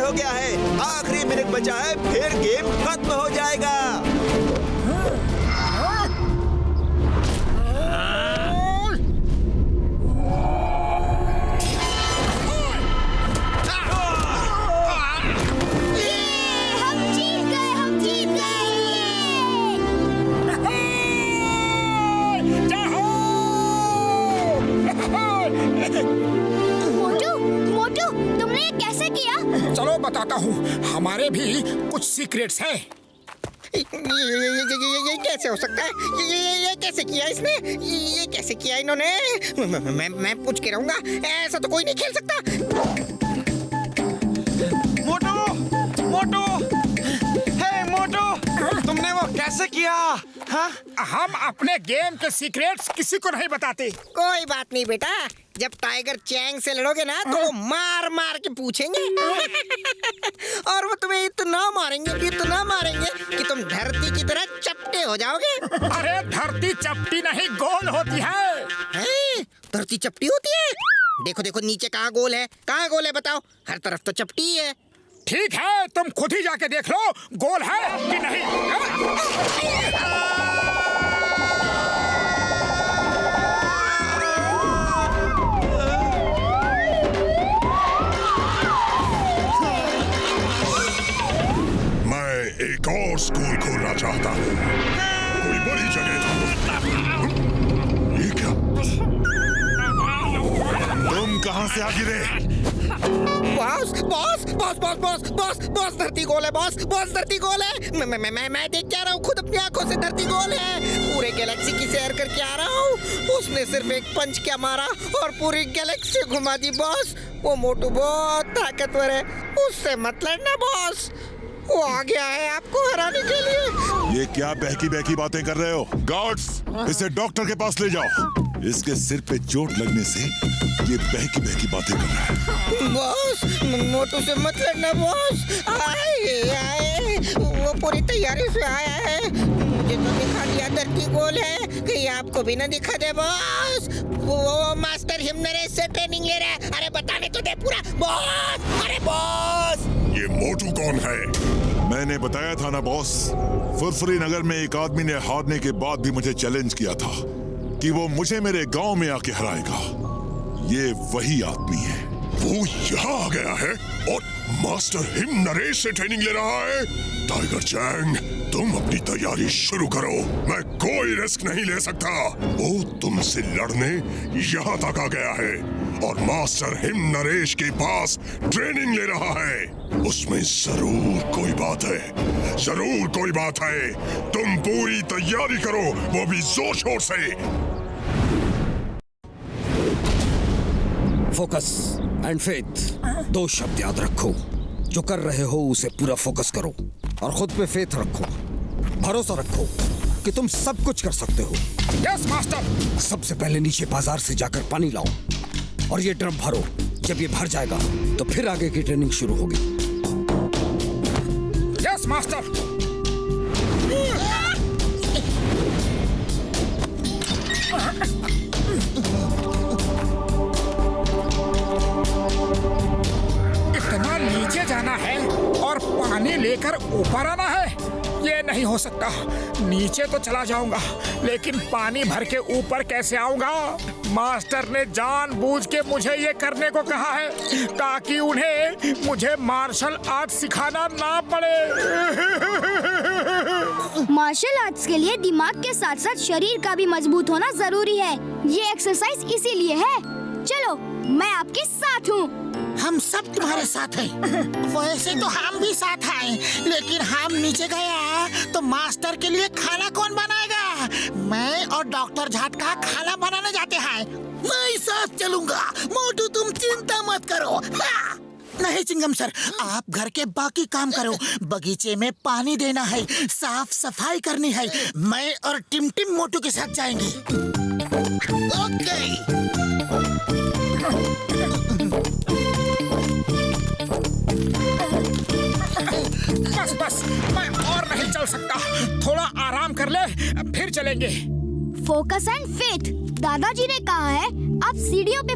G: हो गया है। आखिरी मिनट बचा है, फिर गेम खत्म हो जाएगा।
F: चलो बताता हूँ, हमारे भी कुछ सीक्रेट्स हैं।
N: ये कैसे हो सकता है? ये कैसे किया इसने? ये कैसे किया इन्होंने? मैं पूछ के रहूंगा, ऐसा तो कोई नहीं खेल सकता।
O: मोटू, मोटू, हे मोटू, तुमने वो कैसे किया? हाँ?
F: हम अपने गेम के सीक्रेट्स किसी को नहीं बताते।
N: कोई बात नहीं बेटा, जब टाइगर चैंग से लड़ोगे ना तो वो मार मार के पूछेंगे और वो तुम्हें इतना मारेंगे कि तुम धरती की तरह चपटे हो जाओगे।
F: अरे धरती चपटी नहीं, गोल होती है।
N: धरती चपटी होती है? देखो देखो नीचे कहाँ गोल है, कहाँ गोल है बताओ? हर तरफ तो चपटी है।
F: ठीक है, तुम खुद ही जाके देख लो गोल है कि नहीं।
J: एक और स्कूल खोलना चाहता हूँ, कोई बड़ी जगह। ये क्या?
E: तुम कहाँ से आ गिरे?
N: Boss boss boss boss boss boss boss धरती गोल है। बॉस बॉस धरती गोल है। मैं देख के आ रहा हूँ खुद अपनी आंखों से, धरती गोल है। पूरे गैलेक्सी की सैर करके आ रहा हूँ। उसने सिर्फ एक पंच क्या मारा और पूरी गैलेक्सी घुमा दी। बॉस वो मोटू बहुत ताकतवर है, उससे मत लड़ना बॉस। वो आ गया है आपको हराने के लिए।
E: ये क्या बहकी बातें कर रहे हो? गार्ड्स, इसे डॉक्टर के पास ले जाओ। इसके सिर पे चोट लगने से ये बहकी बातें कर रहा है।
N: बॉस मोटू से मत लड़ना बॉस। आए वो पूरी तैयारी से आया है। मुझे तो दिखा दिया धरती गोल है, कहीं आपको भी ना दिखा दे बॉस। वो मास्टर हिमनरेश से ट्रेनिंग ले रहा है। अरे बताने तो दे पूरा बॉस। अरे बॉस,
J: ये मोटू कौन है?
E: मैंने बताया था ना बॉस, फुरफुरी नगर में एक आदमी ने हारने के बाद भी मुझे चैलेंज किया था कि वो मुझे मेरे गांव में आके हराएगा। ये वही आदमी है।
J: वो यहाँ आ गया है और मास्टर हिमनरेश से ट्रेनिंग ले रहा है। टाइगर चैंग, तुम अपनी तैयारी शुरू करो। मैं कोई रिस्क नहीं ले सकता। वो तुमसे लड़ने यहाँ तक आ गया है और मास्टर हिमनरेश के पास ट्रेनिंग ले रहा है। उसमें जरूर कोई बात है, जरूर कोई बात है। तुम पूरी तैयारी करो, वो भी जोर शोर से।
M: फोकस एंड फेथ, दो शब्द याद रखो। जो कर रहे हो उसे पूरा फोकस करो और खुद पे फेथ रखो, भरोसा रखो कि तुम सब कुछ कर सकते हो।
F: Yes master.
M: सबसे पहले नीचे बाजार से जाकर पानी लाओ और ये ड्रम भरो। जब ये भर जाएगा तो फिर आगे की ट्रेनिंग शुरू होगी।
F: Yes master. इतना नीचे जाना है और पानी लेकर ऊपर आना है? ये नहीं हो सकता। नीचे तो चला जाऊंगा, लेकिन पानी भर के ऊपर कैसे आऊंगा? मास्टर ने जानबूझ के मुझे ये करने को कहा है ताकि उन्हें मुझे मार्शल आर्ट सिखाना ना पड़े।
D: मार्शल आर्ट्स के लिए दिमाग के साथ साथ शरीर का भी मजबूत होना जरूरी है। ये एक्सरसाइज इसीलिए है। चलो, मैं आपके साथ हूँ।
C: हम सब तुम्हारे साथ हैं। वैसे तो हम भी साथ हैं, लेकिन हम नीचे गया तो मास्टर के लिए खाना कौन बनाएगा? मैं और डॉक्टर झटका खाना बनाने जाते हैं। मैं साथ चलूंगा। मोटू तुम चिंता मत करो। नहीं चिंगम सर, आप घर के बाकी काम करो। बगीचे में पानी देना है, साफ सफाई करनी है। मैं और टिम टिम मोटू के साथ जाएंगे। ओके।
F: बस मैं और नहीं चल सकता। थोड़ा आराम कर ले, फिर चलेंगे।
D: Focus and faith. दादाजी ने कहा है आप सीढ़ियों पे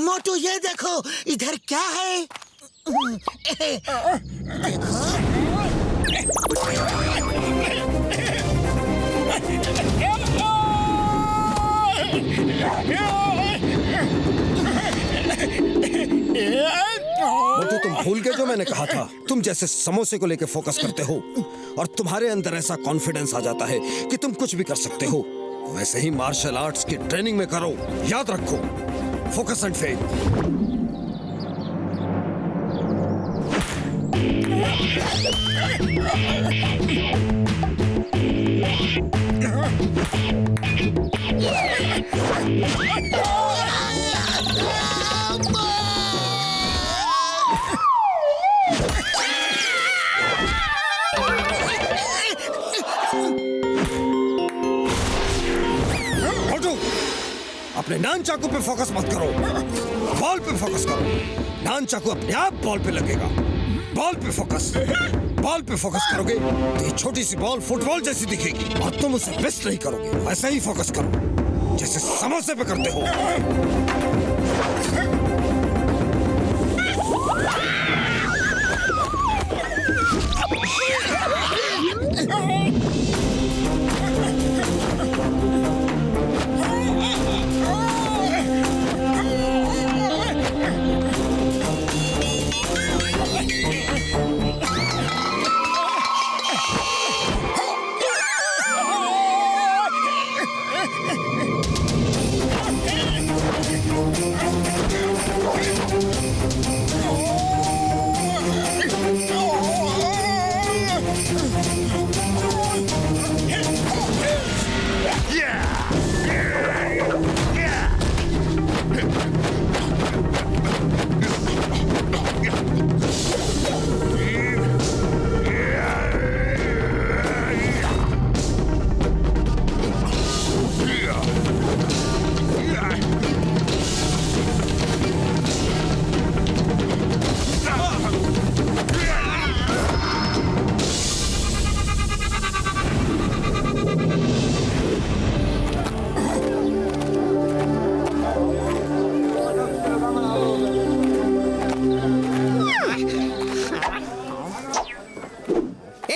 C: मोटू ये देखो इधर क्या है। देखो
M: मोटू, तुम भूल गए जो मैंने कहा था। तुम जैसे समोसे को लेके फोकस करते हो और तुम्हारे अंदर ऐसा कॉन्फिडेंस आ जाता है कि तुम कुछ भी कर सकते हो, वैसे ही मार्शल आर्ट्स की ट्रेनिंग में करो। याद रखो, फोकस एंड फेथ। अपने नान चाकू पे फोकस मत करो, बॉल पे फोकस करो। नान चाकू अपने आप बॉल पे लगेगा। बॉल पे फोकस करोगे तो ये छोटी सी बॉल फुटबॉल जैसी दिखेगी और तुम उसे मिस नहीं करोगे। वैसे ही फोकस करो जैसे समोसे पे करते हो।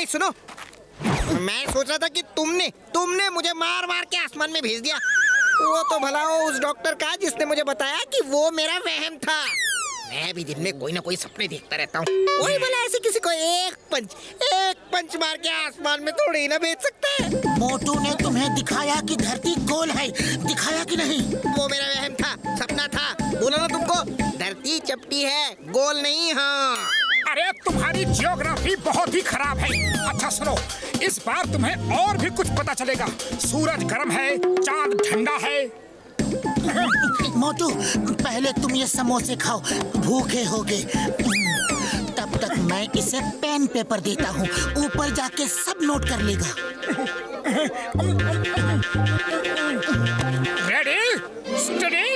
N: सुनो, मैं सोच रहा था कि तुमने मुझे मार मार के आसमान में भेज दिया। वो तो भला हो उस डॉक्टर का जिसने मुझे बताया कि वो मेरा वहम था। मैं भी दिन में कोई ना कोई सपने देखता रहता हूँ। वही भला ऐसे किसी को एक पंच मार के आसमान में थोड़ी ही ना भेज सकता है।
C: मोटू ने तुम्हें दिखाया कि धरती गोल है, दिखाया कि नहीं?
N: वो मेरा वहम था, सपना था। बोला ना तुमको, धरती चपटी है, गोल नहीं। हाँ,
F: अरे तुम्हारी जियोग्राफी बहुत ही खराब है। अच्छा सुनो, इस बार तुम्हें और भी कुछ पता चलेगा। सूरज गर्म है, चांद ठंडा है।
C: मोटू, पहले तुम ये समोसे खाओ, भूखे होगे। तब तक मैं इसे पेन पेपर देता हूँ, ऊपर जाके सब नोट कर लेगा।
F: Ready, study.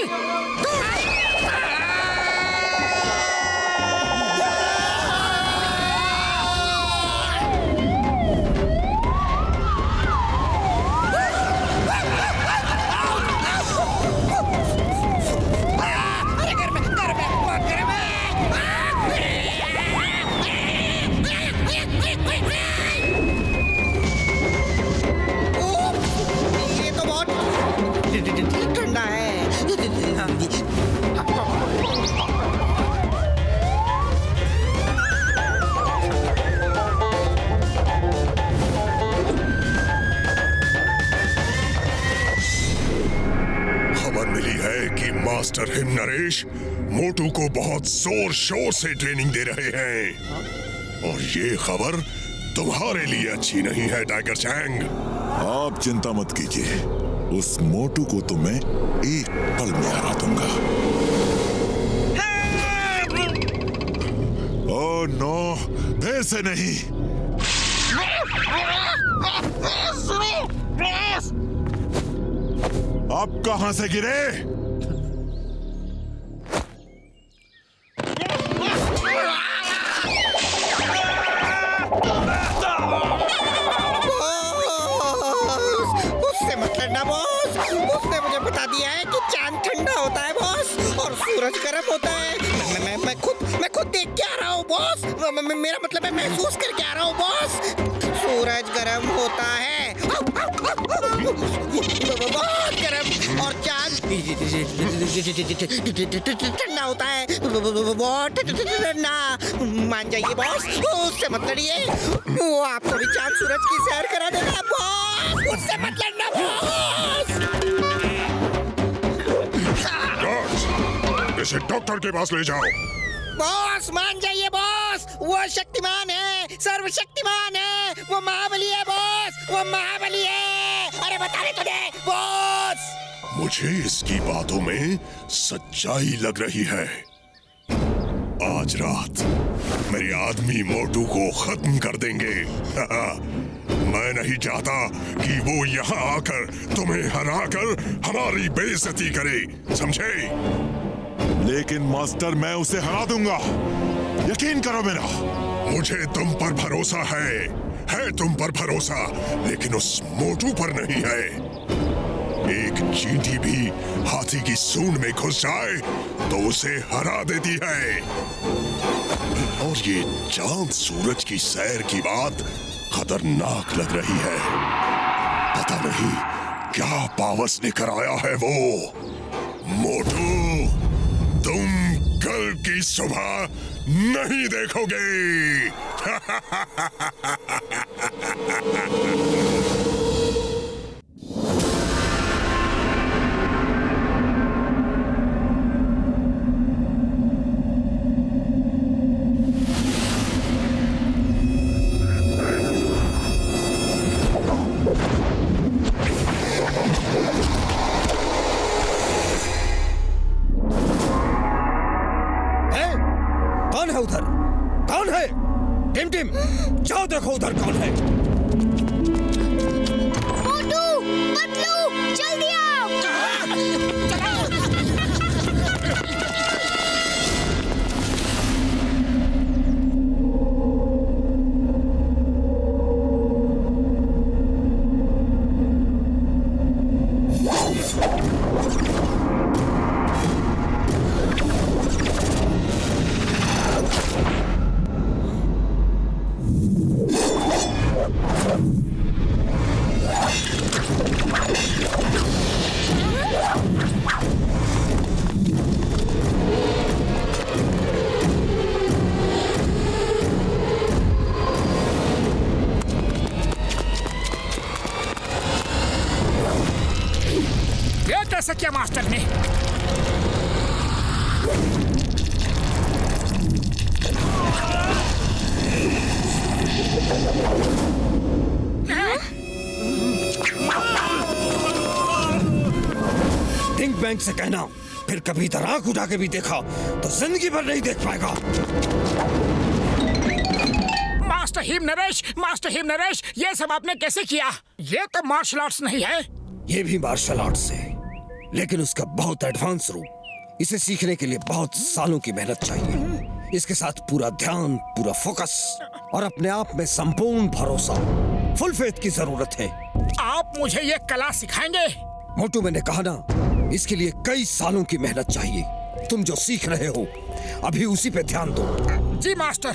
N: ठंडा है।
J: खबर मिली है कि मास्टर हिम नरेश मोटू को बहुत जोर शोर से ट्रेनिंग दे रहे हैं, और ये खबर तुम्हारे लिए अच्छी नहीं है टाइगर चैंग।
E: आप चिंता मत कीजिए, उस मोटू को तो मैं एक पल में हरा दूंगा। ओह नो, वैसे नहीं। आप कहां से गिरे?
N: उससे मत लड़ना बॉस, उसने मुझे बता दिया है कि चांद ठंडा होता है बॉस। सूरज गर्म होता है। मैं खुद देख के आ रहा हूँ बॉस। मेरा मतलब है महसूस करके आ रहा हूँ बॉस। सूरज गर्म होता है, बहुत गर्म, और चांद ठंडा होता है, बहुत ठंडा। मान जाइए बॉस, उससे मत लड़िए। वो आपको भी चांद सूरज की सैर करा देगा बॉस, उससे मत लड़ना बॉस।
J: इसे डॉक्टर के पास ले जाओ।
N: बॉस मान जाइए बॉस, वो शक्तिमान है, सर्वशक्तिमान है, वो महाबली है बॉस, वो महाबली है। अरे बता रहे तुझे बॉस।
J: मुझे इसकी बातों में सच्चाई लग रही है। आज रात मेरे आदमी मोटू को खत्म कर देंगे। मैं नहीं चाहता कि वो यहाँ आकर तुम्हें हराकर हमारी बेइज्जती करे, समझे?
E: लेकिन मास्टर, मैं उसे हरा दूंगा, यकीन करो मेरा।
J: मुझे तुम पर भरोसा है तुम पर भरोसा, लेकिन उस मोटू पर नहीं है। एक चींटी भी हाथी की सूंड में घुस जाए तो उसे हरा देती है। और ये चांद सूरज की सैर की बात खतरनाक लग रही है। पता नहीं क्या पावस लेकर आया है वो। मोटू, तुम कल की सुबह नहीं देखोगे।
M: कौन है उधर? कौन है? टिम टिम, जाओ देखो उधर कौन है।
D: मोटू, पतलू, जल्दी आओ।
F: कैसे किया मास्टर ने?
M: थिंक बैंक से कहना, फिर कभी इधर आंख उठा के भी देखा तो जिंदगी भर नहीं देख पाएगा।
F: मास्टर हिम नरेश, ये सब आपने कैसे किया? ये तो मार्शल आर्ट्स नहीं है।
M: ये भी मार्शल आर्ट्स है, लेकिन उसका बहुत एडवांस रूप। इसे सीखने के लिए बहुत सालों की मेहनत चाहिए। इसके साथ पूरा ध्यान, पूरा फोकस और अपने आप में संपूर्ण भरोसा, फुल फेथ की जरूरत है।
F: आप मुझे ये कला सिखाएंगे?
M: मोटू, मैंने कहा ना, इसके लिए कई सालों की मेहनत चाहिए। तुम जो सीख रहे हो अभी उसी पे ध्यान दो।
F: जी मास्टर।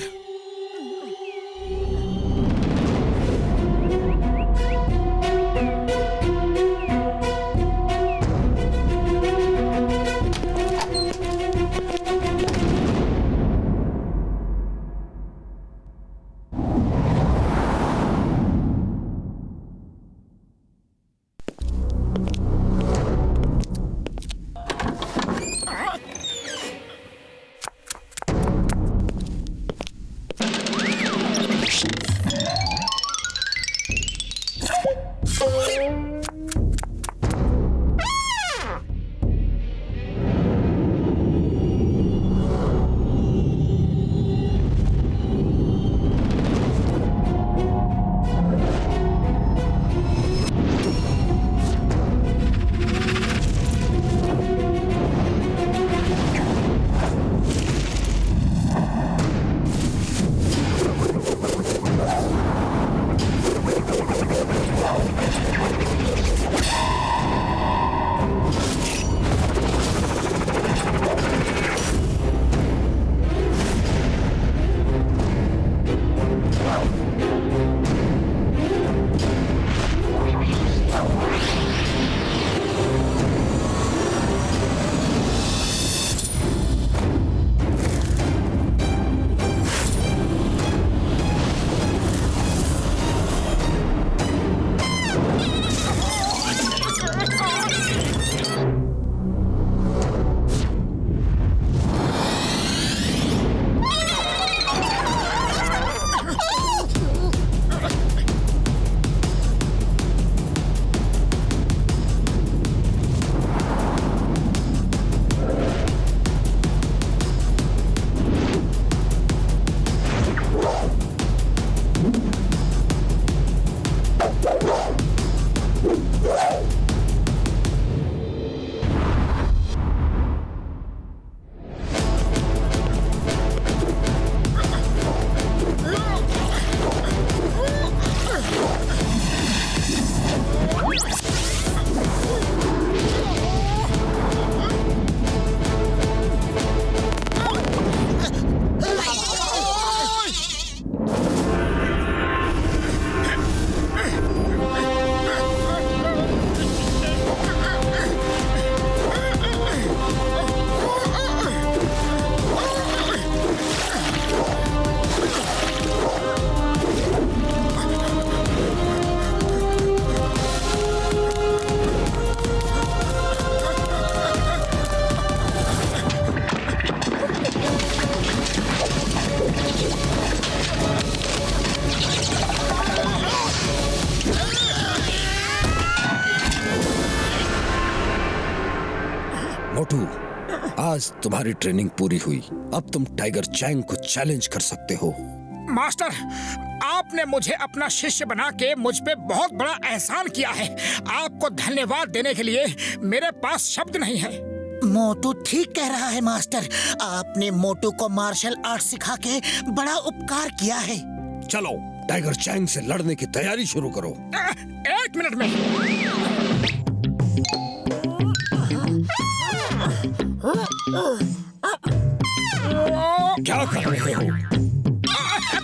M: मोटू, आज तुम्हारी ट्रेनिंग पूरी हुई। अब तुम टाइगर चैंग को चैलेंज कर सकते हो।
F: मास्टर, आपने मुझे अपना शिष्य बना के मुझ पे बहुत बड़ा एहसान किया है। आपको धन्यवाद देने के लिए मेरे पास शब्द नहीं है।
C: मोटू ठीक कह रहा है मास्टर। आपने मोटू को मार्शल आर्ट सिखा के बड़ा उपकार किया है।
M: चलो टाइगर चैंग से लड़ने की तैयारी शुरू करो।
F: 1 मिनट में।
M: क्या कर रहे हो?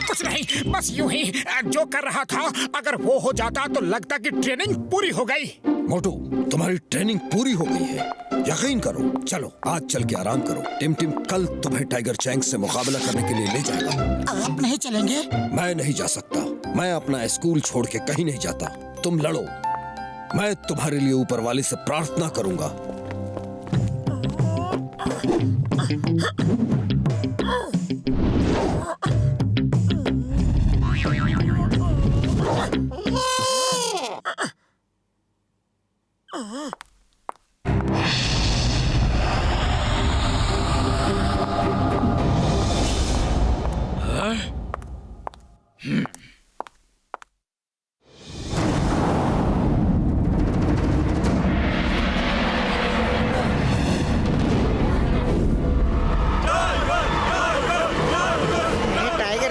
F: कुछ नहीं, बस यूं ही जो कर रहा था। अगर वो हो जाता तो लगता कि ट्रेनिंग पूरी हो गई।
M: मोटू, तुम्हारी ट्रेनिंग पूरी हो गई है, यकीन करो। चलो आज चल के आराम करो। टिम टिम कल तुम्हें टाइगर चैंग से मुकाबला करने के लिए ले जाएगा।
C: आप नहीं चलेंगे?
M: मैं नहीं जा सकता। मैं अपना स्कूल छोड़ के कहीं नहीं जाता। तुम लड़ो, मैं तुम्हारे लिए ऊपर वाले से प्रार्थना करूंगा।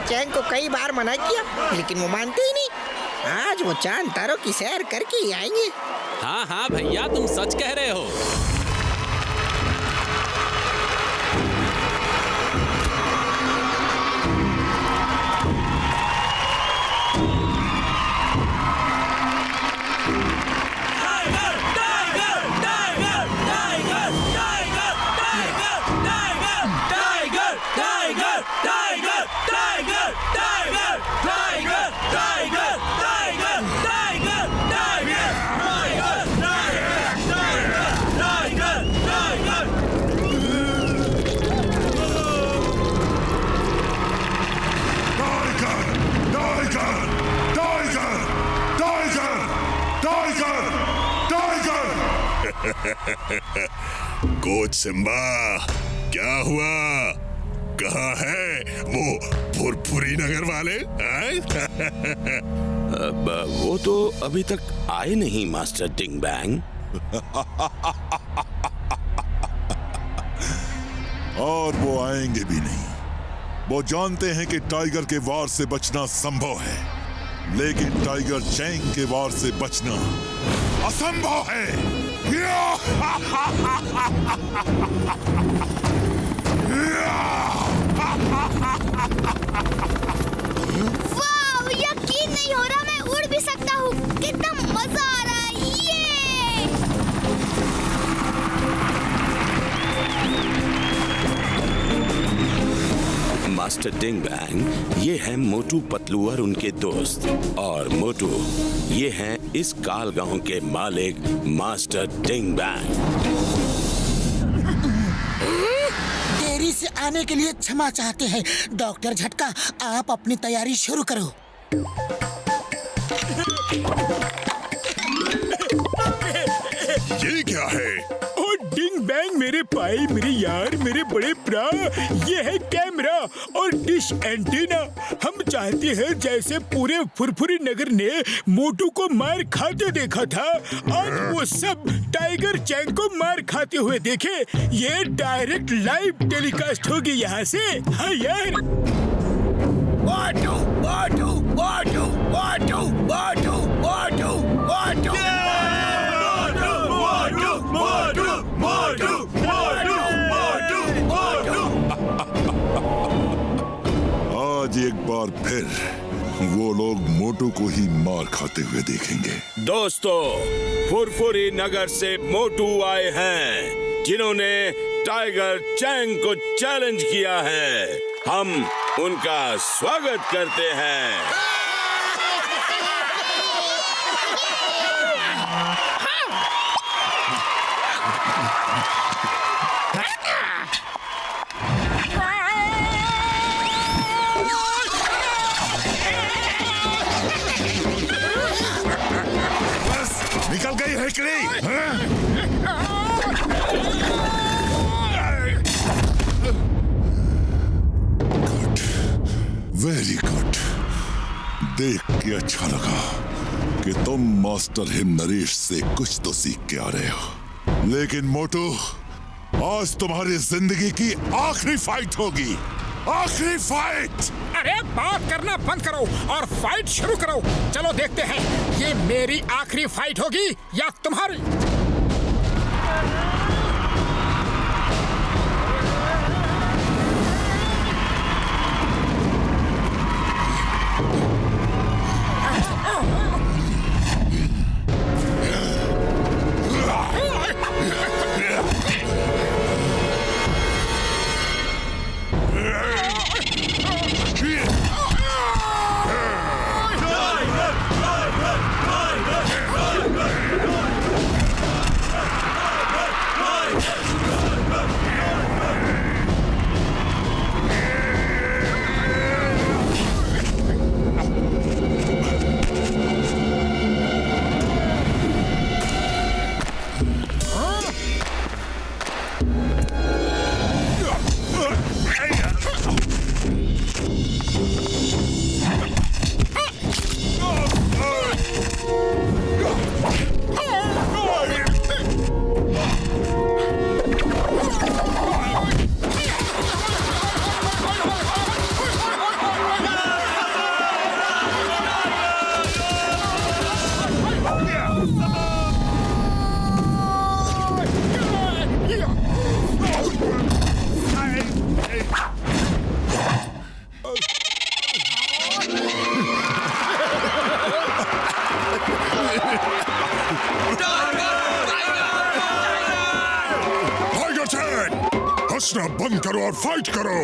N: चैंग को कई बार मना किया, लेकिन वो मानते ही नहीं। आज वो चांद तारों की सैर करके ही आएंगे।
H: हाँ हाँ भैया, तुम सच कह रहे हो।
J: कोच सिम्बा, क्या हुआ? कहाँ है वो फुरफुरी नगर वाले?
B: वो तो अभी तक आए नहीं मास्टर डिंग बैंग।
E: और वो आएंगे भी नहीं। वो जानते हैं कि टाइगर के वार से बचना संभव है, लेकिन टाइगर चैंग के वार से बचना असंभव है।
D: वाव, यकीन नहीं हो रहा मैं उड़ भी सकता हूँ। कितना मजा आ रहा है ये।
B: मास्टर डिंग बैंग, ये है मोटू पतलू और उनके दोस्त। और मोटू, ये हैं इस काल गांव के मालिक मास्टर डिंग बैंग।
C: देरी से आने के लिए क्षमा चाहते हैं। डॉक्टर झटका, आप अपनी तैयारी शुरू करो।
J: ये क्या है?
K: ओ डिंग बैंग, मेरे भाई, मेरे यार, मेरे बड़े भरा, ये है कैमरा और डिश एंटीना। हम चाहते हैं जैसे पूरे फुरफुरी नगर ने मोटू को मार खाते देखा था, आज वो सब टाइगर चैंग को मार खाते हुए देखे। ये डायरेक्ट लाइव टेलीकास्ट होगी यहाँ से। हाँ यार।
N: मोटू, मोटू, मोटू, मोटू, मोटू, मोटू, मोटू।
E: आज एक बार फिर वो लोग मोटू को ही मार खाते हुए देखेंगे।
B: दोस्तों, फुरफुरी नगर से मोटू आए हैं, जिन्होंने टाइगर चैंग को चैलेंज किया है। हम उनका स्वागत करते हैं।
E: निकल गई है कि नहीं? देख के अच्छा लगा कि तुम मास्टर हिम नरेश से कुछ तो सीख के आ रहे हो। लेकिन मोटू, आज तुम्हारी जिंदगी की आखिरी फाइट होगी। आखिरी फाइट।
F: अरे बात करना बंद करो और फाइट शुरू करो। चलो देखते हैं ये मेरी आखिरी फाइट होगी या तुम्हारी।
J: हंसना बंद करो और फाइट करो।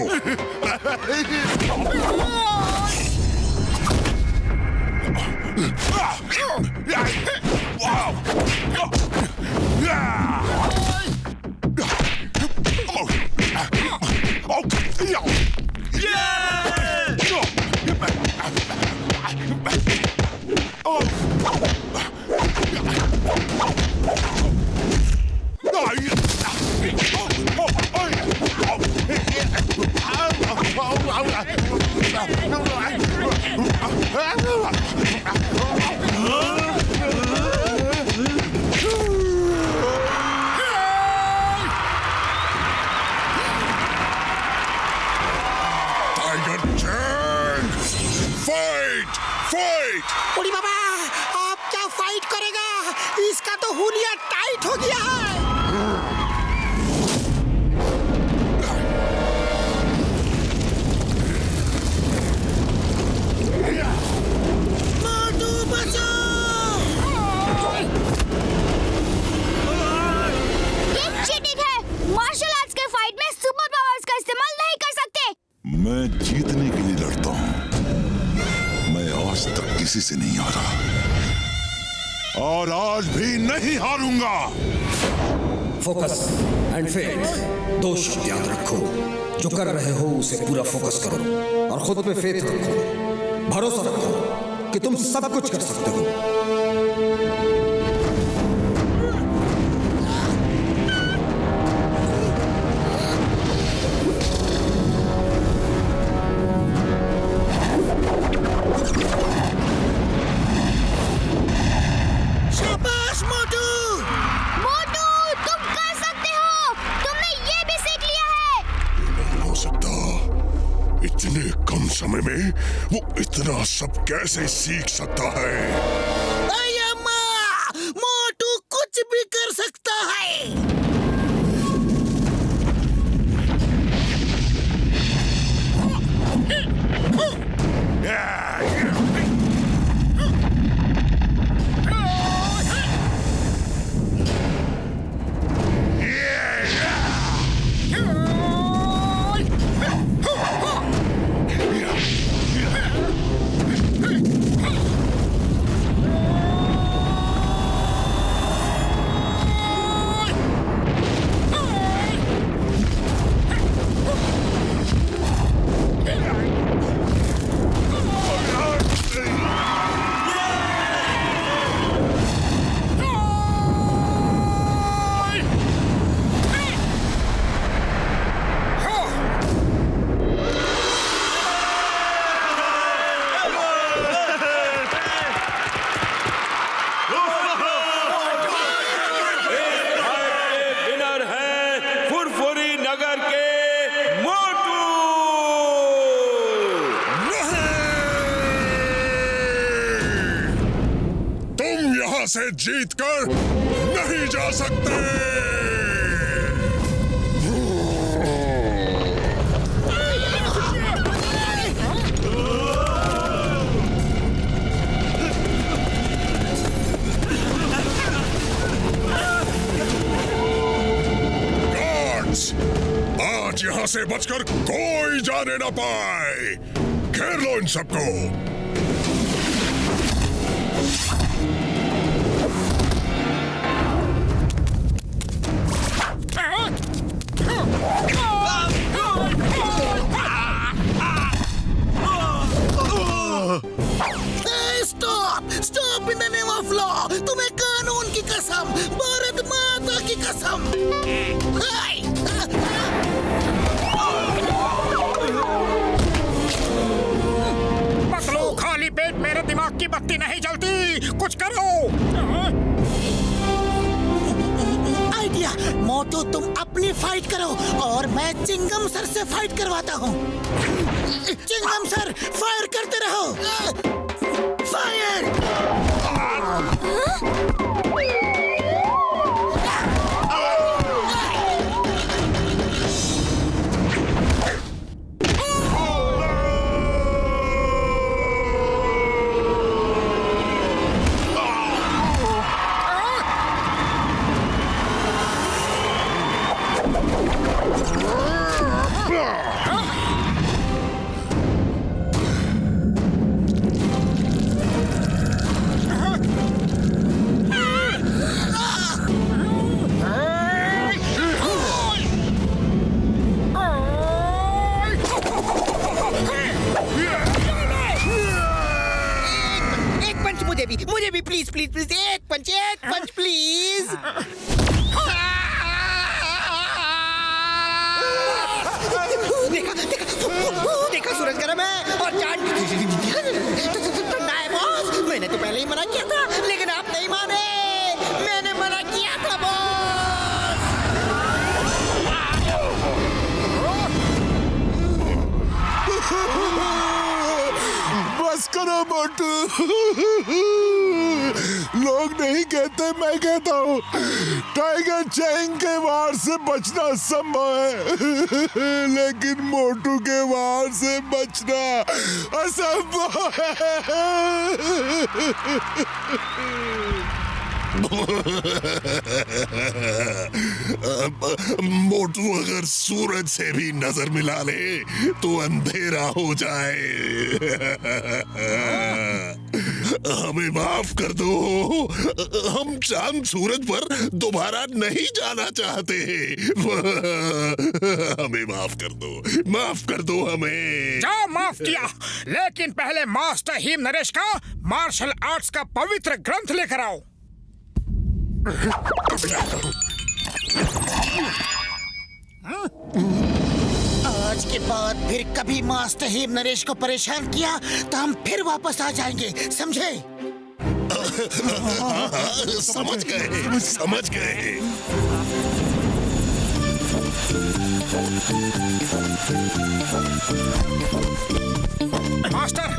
C: उड़ी बाबा, आप क्या फाइट करेगा? इसका तो हुलिया टाइट हो गया है। मोटू बचाओ!
D: ये चीटिंग है। मार्शल आर्ट्स के फाइट में सुपर पावर्स का इस्तेमाल नहीं कर सकते।
E: मैं जीतने के लिए लड़ता हूँ। मैं आज तक किसी से नहीं हारा और आज भी नहीं हारूंगा।
M: फोकस एंड फेथ, दो शब्द याद रखो। जो कर रहे हो उसे पूरा फोकस करो और खुद पे फेथ रखो। भरोसा रखो कि तुम सब कुछ कर सकते हो।
C: शाबाश मोटू!
D: मोटू, तुम कर सकते हो। तुमने ये भी सीख लिया है।
J: नहीं हो सकता। इतने कम समय में वो इतना सब कैसे सीख सकता है?
C: अम्मा, मोटू कुछ भी कर सकता है।
J: यहाँ से जीतकर नहीं जा सकते। गार्ड्स, आज यहाँ से बचकर कोई जाने ना पाए। घेर लो इन सबको।
C: Stop stop in the name of law. तुम्हें कानून की कसम, भारत माता की कसम।
F: पकड़ो, खाली पेट मेरे दिमाग की बत्ती नहीं जलती। कुछ करो।
C: आइडिया। मोटू तुम अपनी फाइट करो और मैं चिंगम सर से फाइट करवाता हूँ। चिंगम सर फायर करते रहो। फायर।
N: मुझे भी प्लीज प्लीज प्लीज एक पंच प्लीज। देखा देखा देखा, सूरज गर्म है और चांद ठंडा है बॉस। मैंने तो पहले ही मना किया था, लेकिन आप नहीं माने। मैंने मना किया था बॉस।
E: बस करो मोटू। लोग नहीं कहते, मैं कहता हूँ। टाइगर चैंग के वार से बचना संभव है, लेकिन मोटू के वार से बचना असंभव है।
J: मोटू अगर सूरज से भी नजर मिला ले तो अंधेरा हो जाए। हमें माफ कर दो, हम चांद सूरज पर दोबारा नहीं जाना चाहते। हमें माफ कर दो हमें।
F: जाओ, माफ किया, लेकिन पहले मास्टर हिम नरेश का मार्शल आर्ट्स का पवित्र ग्रंथ लेकर आओ।
C: आज के बाद फिर कभी मास्टर हिम नरेश को परेशान किया तो हम फिर वापस आ जाएंगे, समझे?
J: समझ गए।
F: मास्टर,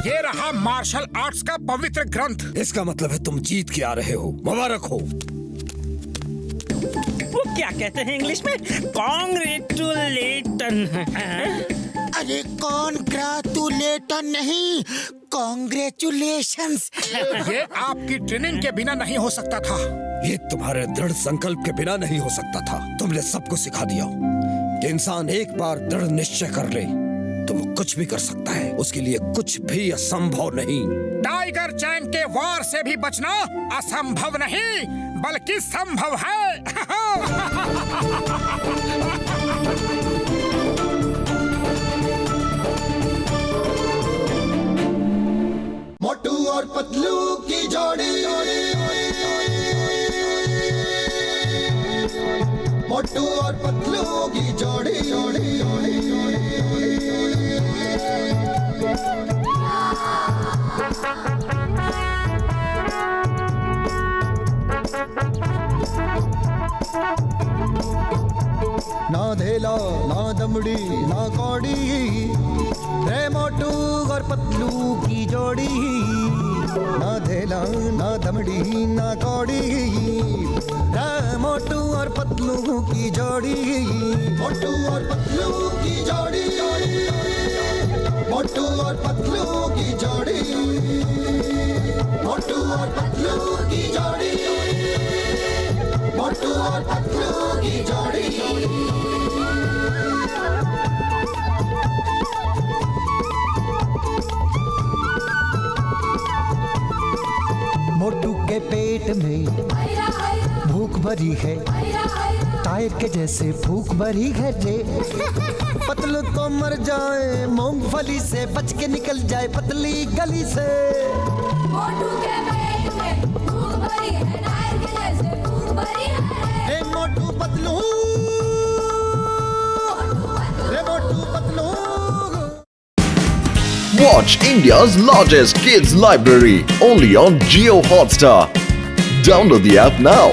F: ये रहा मार्शल आर्ट्स का पवित्र ग्रंथ।
M: इसका मतलब है तुम जीत के आ रहे हो। मुबारक हो।
I: वो क्या कहते हैं इंग्लिश में? कॉन्ग्रेचुलेटन।
C: अरे कॉन्ग्रेचुलेटन नहीं, कॉन्ग्रेचुलेशंस।
F: ये आपकी ट्रेनिंग के बिना नहीं हो सकता था।
M: ये तुम्हारे दृढ़ संकल्प के बिना नहीं हो सकता था। तुमने सबको सिखा दिया कि इंसान एक बार दृढ़ निश्चय कर ले तो वो कुछ भी कर सकता है। उसके लिए कुछ भी असंभव नहीं।
F: टाइगर चैंग के वार से भी बचना असंभव नहीं, बल्कि संभव है।
P: मोटू और पतलू की जोड़ी, मोटू और पतलू की जोड़ी, ना धेला ना दमड़ी ना कौड़ी, रे मोटू और पतलू की जोड़ी, ना धेला ना दमड़ी ना कौड़ी, रे मोटू और पतलू की जोड़ी, मोटू और पतलू की जोड़ी, मोटू और पतलू की जोड़ी, मोटू और पतलू की जोड़ी, मोटू और पतलू की जोड़ी। मोटू के पेट में भूख भरी है, टायर के जैसे भूख भरी है रे। पतलू तो मर जाए मूंगफली से, बच के निकल जाए पतली गली से। मोटू के पेट में भूख भरी है, टायर के जैसे भूख भरी है। हे मोटू पतलू, रे Motu Patlu.
A: Watch India's largest kids library only on Jio Hotstar. Download the app now.